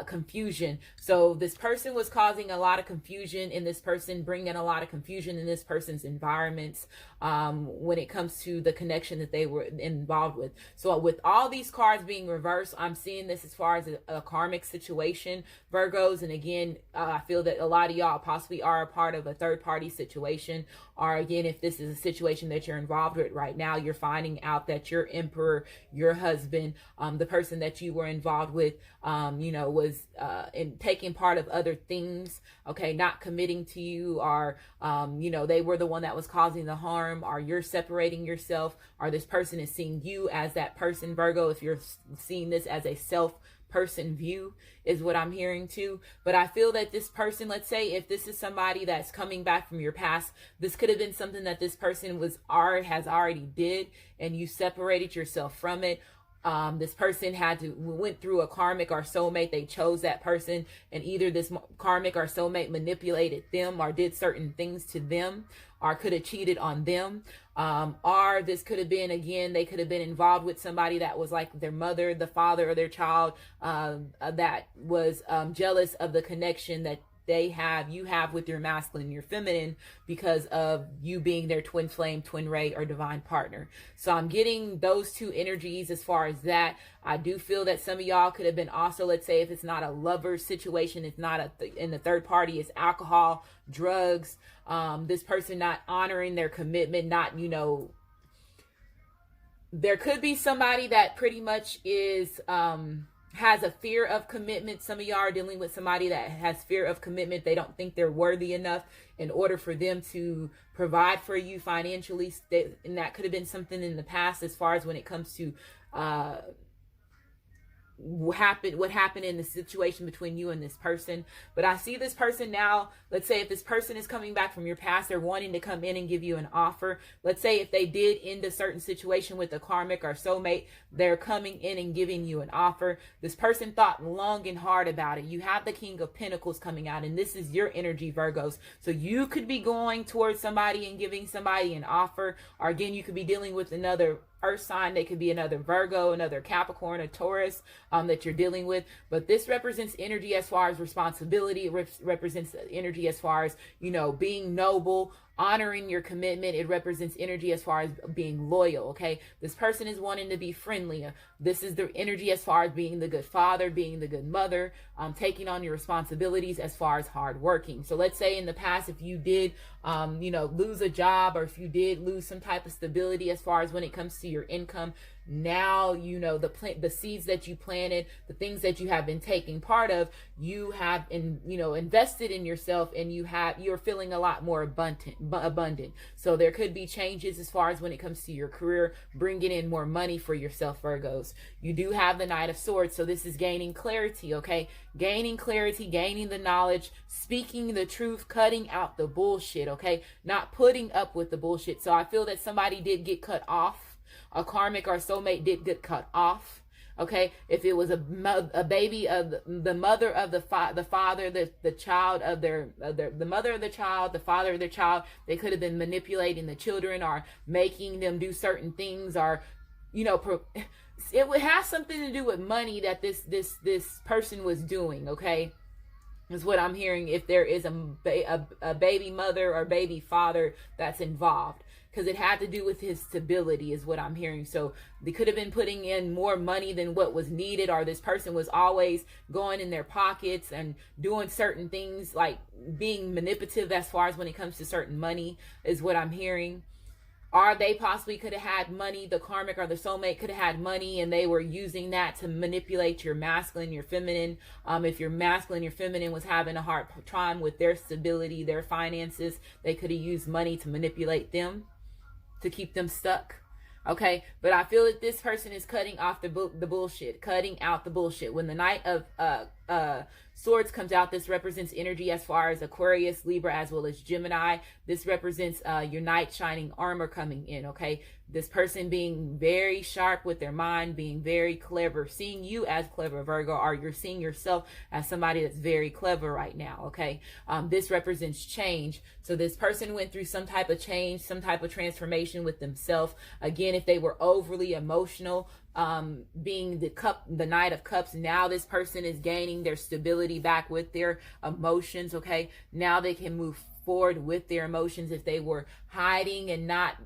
confusion. So this person was causing a lot of confusion, and this person bringing a lot of confusion in this person's environments when it comes to the connection that they were involved with. So with all these cards being reversed, I'm seeing this as far as a karmic situation, Virgos. And again, I feel that a lot of y'all possibly are a part of a third party situation, or again, if this is a situation that you're involved with right now, you're finding out that your emperor, your husband, the person that you were involved with, was in taking part of other things, okay, not committing to you, or they were the one that was causing the harm, or you're separating yourself, or this person is seeing you as that person, Virgo, if you're seeing this as a person view, is what I'm hearing too. But I feel that this person, let's say if this is somebody that's coming back from your past, this could have been something that this person has already did, and you separated yourself from it. This person went through a karmic or soulmate. They chose that person, and either this karmic or soulmate manipulated them or did certain things to them, or could have cheated on them. Or this could have been, again, they could have been involved with somebody that was like their mother, the father, or their child, that was jealous of the connection that you have with your masculine, your feminine, because of you being their twin flame, twin ray, or divine partner. So I'm getting those two energies as far as that. I do feel that some of y'all could have been also, let's say, if it's not a lover situation, it's not in the third party, it's alcohol, drugs, this person not honoring their commitment, not, there could be somebody that pretty much is, has a fear of commitment. Some of y'all are dealing with somebody that has fear of commitment. They don't think they're worthy enough in order for them to provide for you financially. And that could have been something in the past as far as when it comes to what happened in the situation between you and this person. But I see this person now, let's say if this person is coming back from your past, they're wanting to come in and give you an offer. Let's say if they did end a certain situation with a karmic or soulmate, they're coming in and giving you an offer. This person thought long and hard about it. You have the King of Pinnacles coming out, and this is your energy, Virgos. So you could be going towards somebody and giving somebody an offer, or again, you could be dealing with another earth sign. They could be another Virgo, another Capricorn, a Taurus that you're dealing with. But this represents energy as far as responsibility. It represents energy as far as, being noble, honoring your commitment. It represents energy as far as being loyal. Okay, this person is wanting to be friendly. This is the energy as far as being the good father, being the good mother, taking on your responsibilities as far as hard working. So let's say in the past, if you did lose a job, or if you did lose some type of stability as far as when it comes to your income, now the seeds that you planted, the things that you have been taking part of, you have invested in yourself, and you're feeling a lot more abundant. So there could be changes as far as when it comes to your career, bringing in more money for yourself, Virgos. You do have the Knight of Swords, so this is gaining clarity. Okay, gaining clarity, gaining the knowledge, speaking the truth, cutting out the bullshit. Okay, not putting up with the bullshit. So I feel that somebody did get cut off. A karmic or soulmate did get cut off. Okay, if it was a baby of the mother of the father, the child of the mother of the child, the father of the child, they could have been manipulating the children or making them do certain things, or it would have something to do with money that this person was doing. Okay, is what I'm hearing. If there is a baby mother or baby father that's involved, because it had to do with his stability is what I'm hearing. So they could have been putting in more money than what was needed, or this person was always going in their pockets and doing certain things, like being manipulative as far as when it comes to certain money is what I'm hearing. Or they possibly could have had money, the karmic or the soulmate could have had money, and they were using that to manipulate your masculine, your feminine. If your masculine, your feminine was having a hard time with their stability, their finances, they could have used money to manipulate them, to keep them stuck. Okay, but I feel that this person is cutting off the bullshit, cutting out the bullshit. When the Knight of Swords comes out, this represents energy as far as Aquarius, Libra, as well as Gemini. This represents your knight shining armor coming in. Okay, this person being very sharp with their mind, being very clever, seeing you as clever, Virgo, or you're seeing yourself as somebody that's very clever right now. Okay, this represents change. So this person went through some type of change, some type of transformation with themselves. Again, if they were overly emotional, being the Knight of Cups, now this person is gaining their stability back with their emotions. Okay, now they can move forward with their emotions. If they were hiding and not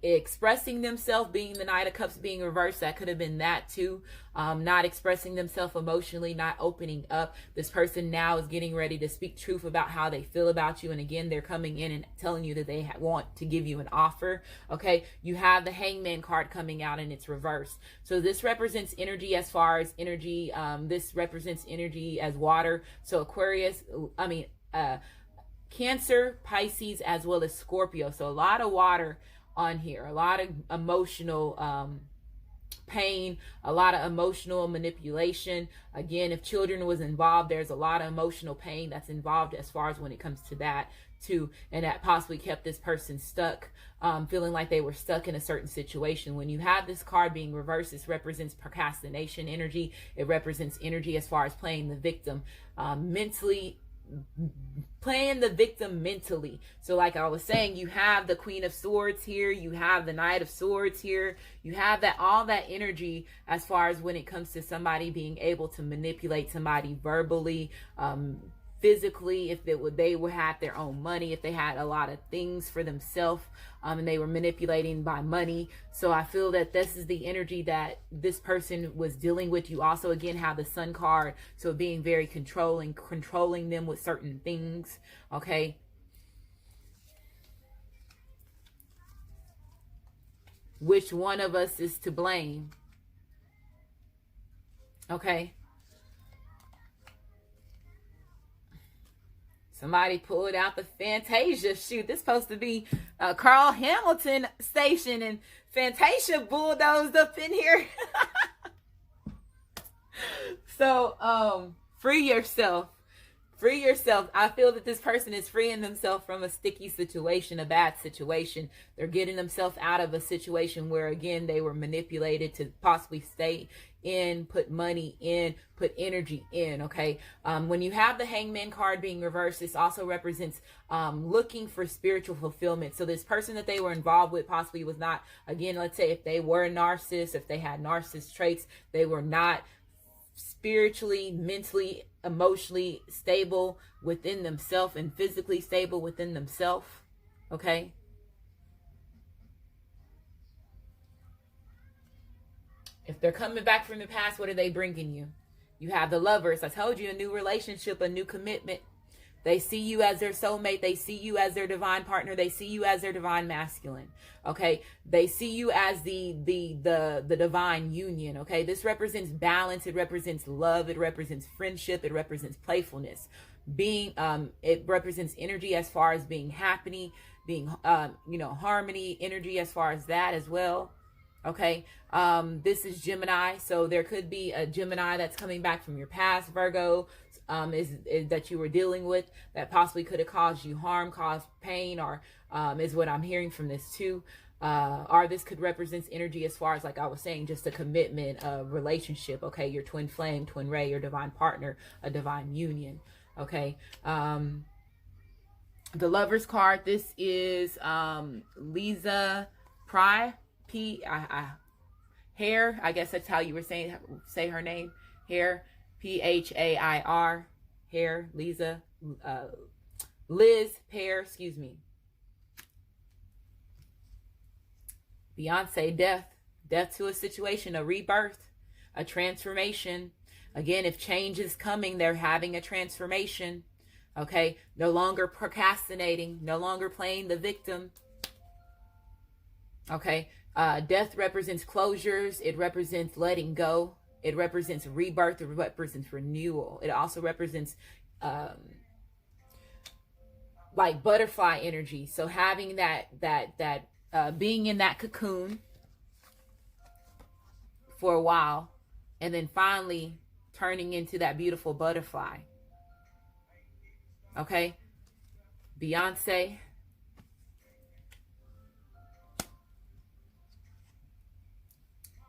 expressing themselves, being the Knight of Cups being reversed, that could have been that too. Not expressing themselves emotionally, not opening up. This person now is getting ready to speak truth about how they feel about you, and again, they're coming in and telling you that they want to give you an offer. Okay, you have the Hangman card coming out, and it's reversed. So this represents energy as far as energy. This represents energy as water. So Aquarius, Cancer, Pisces, as well as Scorpio. So a lot of water on here, a lot of emotional pain, a lot of emotional manipulation. Again, if children was involved, there's a lot of emotional pain that's involved as far as when it comes to that too, and that possibly kept this person stuck, feeling like they were stuck in a certain situation. When you have this card being reversed, this represents procrastination energy. It represents energy as far as playing the victim, mentally playing the victim mentally. So like I was saying, you have the Queen of Swords here, you have the Knight of Swords here, you have that, all that energy as far as when it comes to somebody being able to manipulate somebody verbally, physically, if they would have their own money, if they had a lot of things for themselves, and they were manipulating by money. So I feel that this is the energy that this person was dealing with. You also again have the Sun card, so being very controlling them with certain things. Okay, which one of us is to blame? Okay, somebody pulled out the Fantasia. Shoot, this is supposed to be a Carl Hamilton station, and Fantasia bulldozed up in here. So, free yourself. Free yourself. I feel that this person is freeing themselves from a sticky situation, a bad situation. They're getting themselves out of a situation where, again, they were manipulated to possibly stay in, put money in, put energy in. Okay. When you have the Hangman card being reversed, this also represents looking for spiritual fulfillment. So this person that they were involved with possibly was not, again, let's say if they were a narcissist, if they had narcissist traits, they were not spiritually, mentally, emotionally stable within themselves, and physically stable within themselves. Okay. If they're coming back from the past, what are they bringing you? You have the Lovers. I told you, a new relationship, a new commitment. They see you as their soulmate. They see you as their divine partner. They see you as their divine masculine. Okay. They see you as the divine union. Okay. This represents balance. It represents love. It represents friendship. It represents playfulness. It represents energy as far as being happy, being, harmony, energy as far as that as well. Okay. This is Gemini. So there could be a Gemini that's coming back from your past, Virgo, is that you were dealing with, that possibly could have caused you harm, caused pain, or is what I'm hearing from this too. Or this could represent energy as far as, like I was saying, just a commitment, a relationship. Okay. Your twin flame, twin ray, your divine partner, a divine union. Okay. The Lovers card. This is Lisa Pry. Hair, I guess that's how you were say her name. Hair, P-H-A-I-R, Hair, Lisa, Liz Pear, excuse me. Beyonce, death to a situation, a rebirth, a transformation. Again, if change is coming, they're having a transformation. Okay, no longer procrastinating, no longer playing the victim. Okay. Death represents closures. It represents letting go. It represents rebirth. It represents renewal. It also represents like butterfly energy. So having that being in that cocoon for a while, and then finally turning into that beautiful butterfly. Okay, Beyonce.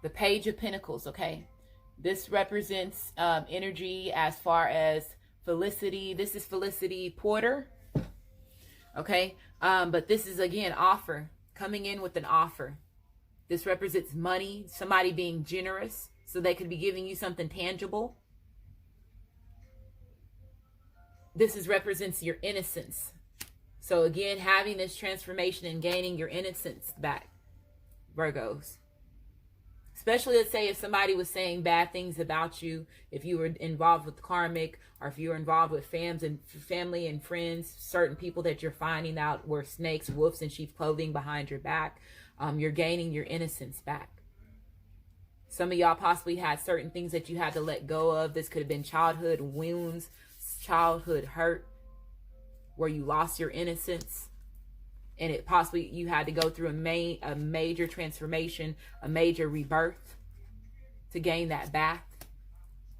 The Page of Pinnacles, okay? This represents energy as far as Felicity. This is Felicity Porter, okay? But this is, again, offer. Coming in with an offer. This represents money, somebody being generous, so they could be giving you something tangible. This represents your innocence. So, again, having this transformation and gaining your innocence back, Virgos. Especially, let's say, if somebody was saying bad things about you, if you were involved with karmic, or if you were involved with family and friends, certain people that you're finding out were snakes, wolves in sheep's clothing behind your back, you're gaining your innocence back. Some of y'all possibly had certain things that you had to let go of. This could have been childhood wounds, childhood hurt, where you lost your innocence. And it possibly you had to go through a major transformation, a major rebirth to gain that back.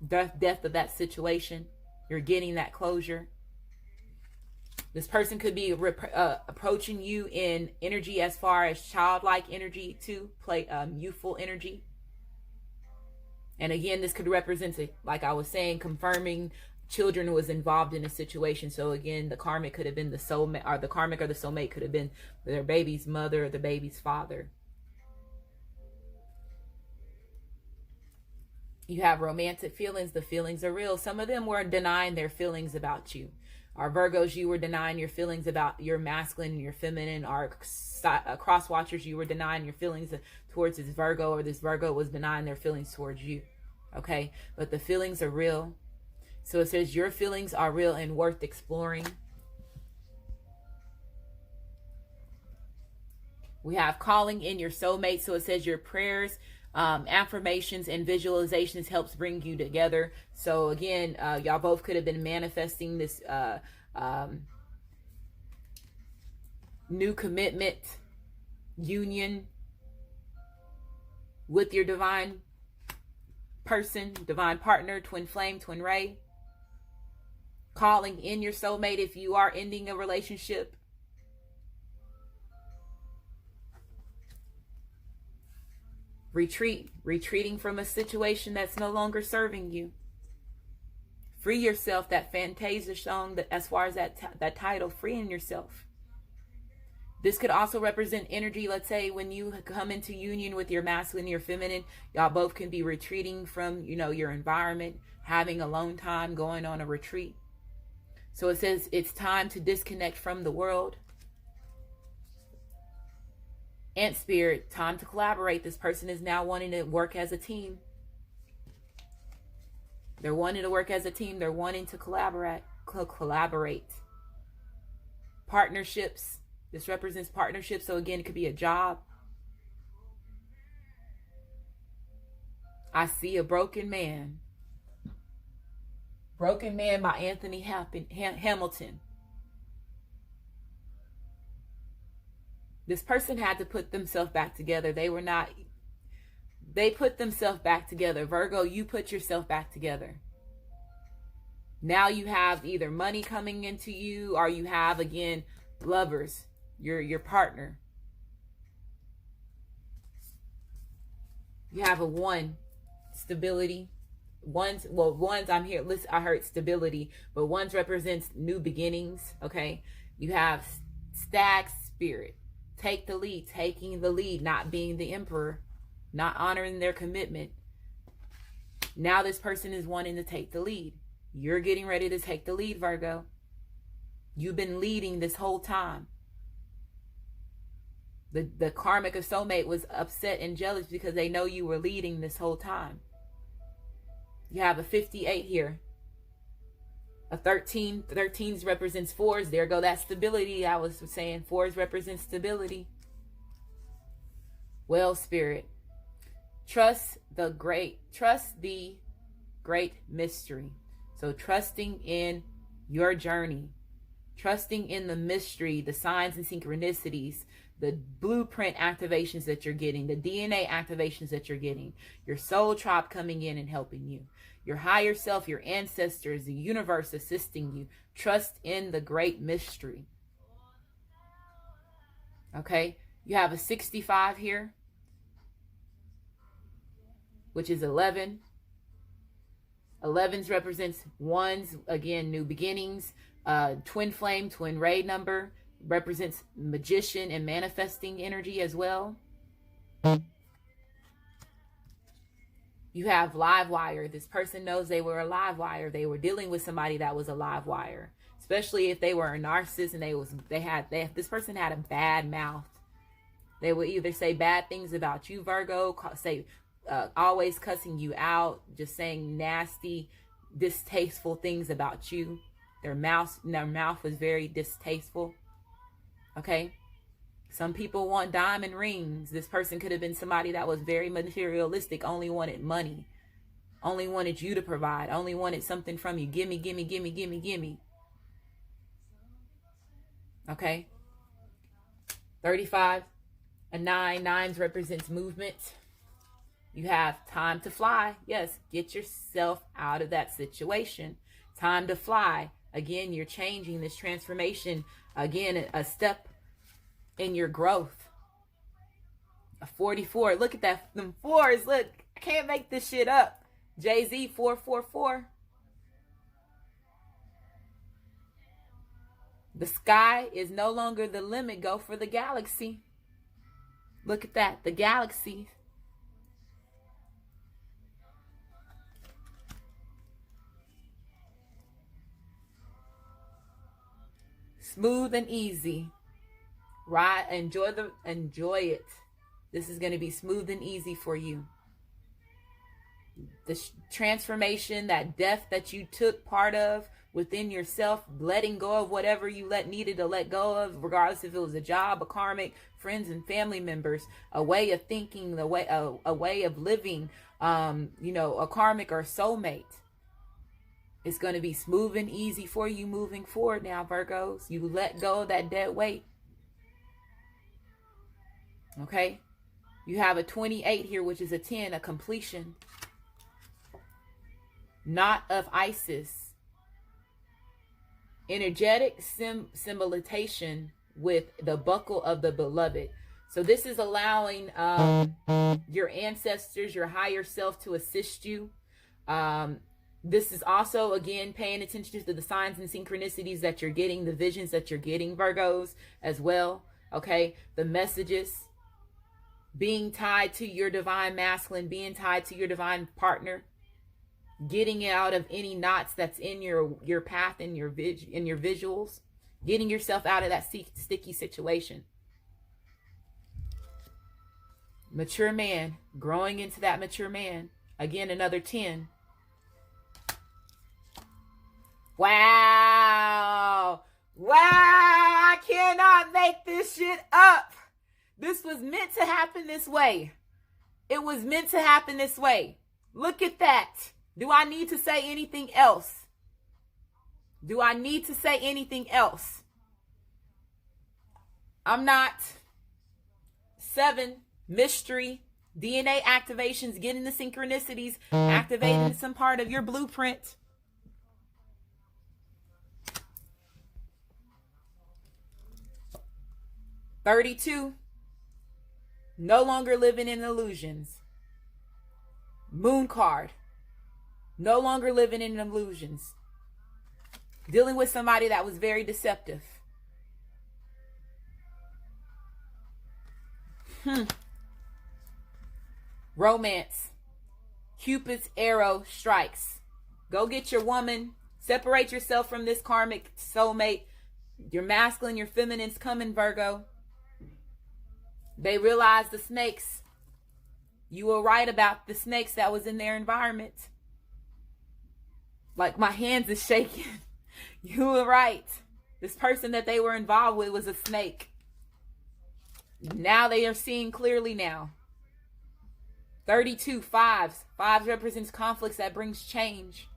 Death of that situation. You're getting that closure. This person could be approaching you in energy as far as childlike energy to youthful energy. And again, this could represent, like I was saying, confirming children was involved in a situation. So again, the karmic could have been the soulmate, or the karmic or the soulmate could have been their baby's mother or the baby's father. You have romantic feelings. The feelings are real. Some of them were denying their feelings about you. Our Virgos, you were denying your feelings about your masculine and your feminine. Our cross watchers, you were denying your feelings towards this Virgo, or this Virgo was denying their feelings towards you. Okay, but the feelings are real. So it says your feelings are real and worth exploring. We have calling in your soulmate. So it says your prayers, affirmations, and visualizations helps bring you together. So again, y'all both could have been manifesting this new commitment, union with your divine person, divine partner, twin flame, twin ray. Calling in your soulmate if you are ending a relationship. Retreating from a situation that's no longer serving you. Free yourself. That Fantasia song, that as far as that title, freeing yourself. This could also represent energy. Let's say when you come into union with your masculine, your feminine, y'all both can be retreating from, your environment, having alone time, going on a retreat. So it says it's time to disconnect from the world. Ant spirit, time to collaborate. This person is now wanting to work as a team. They're wanting to work as a team. They're wanting to collaborate. Partnerships. This represents partnerships. So again, it could be a job. I see a broken man. Broken Man by Anthony Hamilton. This person had to put themselves back together. They put themselves back together. Virgo, you put yourself back together. Now you have either money coming into you, or you have, again, lovers, your partner. You have a 1, stability. Ones I'm here. Listen, I heard stability, but ones represents new beginnings. Okay, you have Stag spirit. Take the lead, taking the lead, not being the emperor, not honoring their commitment. Now this person is wanting to take the lead. You're getting ready to take the lead, Virgo. You've been leading this whole time. The karmic or soulmate was upset and jealous because they know you were leading this whole time. You have a 58 here. A 13. 13 represents 4s. There go that stability I was saying. 4s represent stability. Well, spirit. Trust the great mystery. So trusting in your journey. Trusting in the mystery, the signs and synchronicities, the blueprint activations that you're getting, the DNA activations that you're getting, your soul tribe coming in and helping you, your higher self, your ancestors, the universe assisting you. Trust in the great mystery. Okay, you have a 65 here, which is 11. 11s represents 1s, again, new beginnings. Twin flame, twin ray number represents magician and manifesting energy as well. You have live wire. This person knows they were a live wire. They were dealing with somebody that was a live wire, especially if they were a narcissist and this person had a bad mouth. They would either say bad things about you, Virgo, always cussing you out, just saying nasty, distasteful things about you. Their mouth was very distasteful. Okay. Some people want diamond rings. This person could have been somebody that was very materialistic, only wanted money, only wanted you to provide, only wanted something from you. Gimme, gimme, gimme, gimme, gimme. Okay. 35, a 9. 9s represents movement. You have time to fly. Yes, get yourself out of that situation. Time to fly. Again, you're changing this transformation. Again, a step in your growth. A 44. Look at that. Them 4s. Look, I can't make this shit up. Jay-Z 444. The sky is no longer the limit. Go for the galaxy. Look at that. The galaxy. Smooth and easy. Right? Enjoy it. This is going to be smooth and easy for you. The transformation, that death that you took part of within yourself, letting go of whatever you needed to let go of, regardless if it was a job, a karmic, friends and family members, a way of thinking, a way of living, a karmic or soulmate. It's going to be smooth and easy for you moving forward now, Virgos. You let go of that dead weight. Okay? You have a 28 here, which is a 10, a completion. Knot of Isis. Energetic symbolization with the buckle of the beloved. So this is allowing your ancestors, your higher self to assist you. This is also, again, paying attention to the signs and synchronicities that you're getting, the visions that you're getting, Virgos, as well. Okay? The messages. Being tied to your divine masculine, being tied to your divine partner, getting out of any knots that's in your path and your visuals, getting yourself out of that sticky situation. Mature man, growing into that mature man. Again, another 10. Wow. I cannot make this shit up. This was meant to happen this way. It was meant to happen this way. Look at that. Do I need to say anything else? Do I need to say anything else? I'm not. 7, mystery, DNA activations, getting the synchronicities, activating some part of your blueprint. $32. No longer living in illusions. Moon card. No longer living in illusions. Dealing with somebody that was very deceptive. Romance. Cupid's arrow strikes. Go get your woman. Separate yourself from this karmic soulmate. Your masculine, your feminine's coming, Virgo. They realized the snakes. You were right about the snakes that was in their environment. Like, my hands is shaking. You were right. This person that they were involved with was a snake. Now they are seeing clearly now. 32, 5s. 5s represents conflicts that brings change.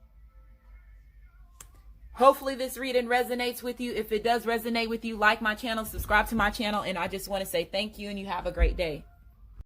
Hopefully this reading resonates with you. If it does resonate with you, like my channel, subscribe to my channel, and I just want to say thank you and you have a great day.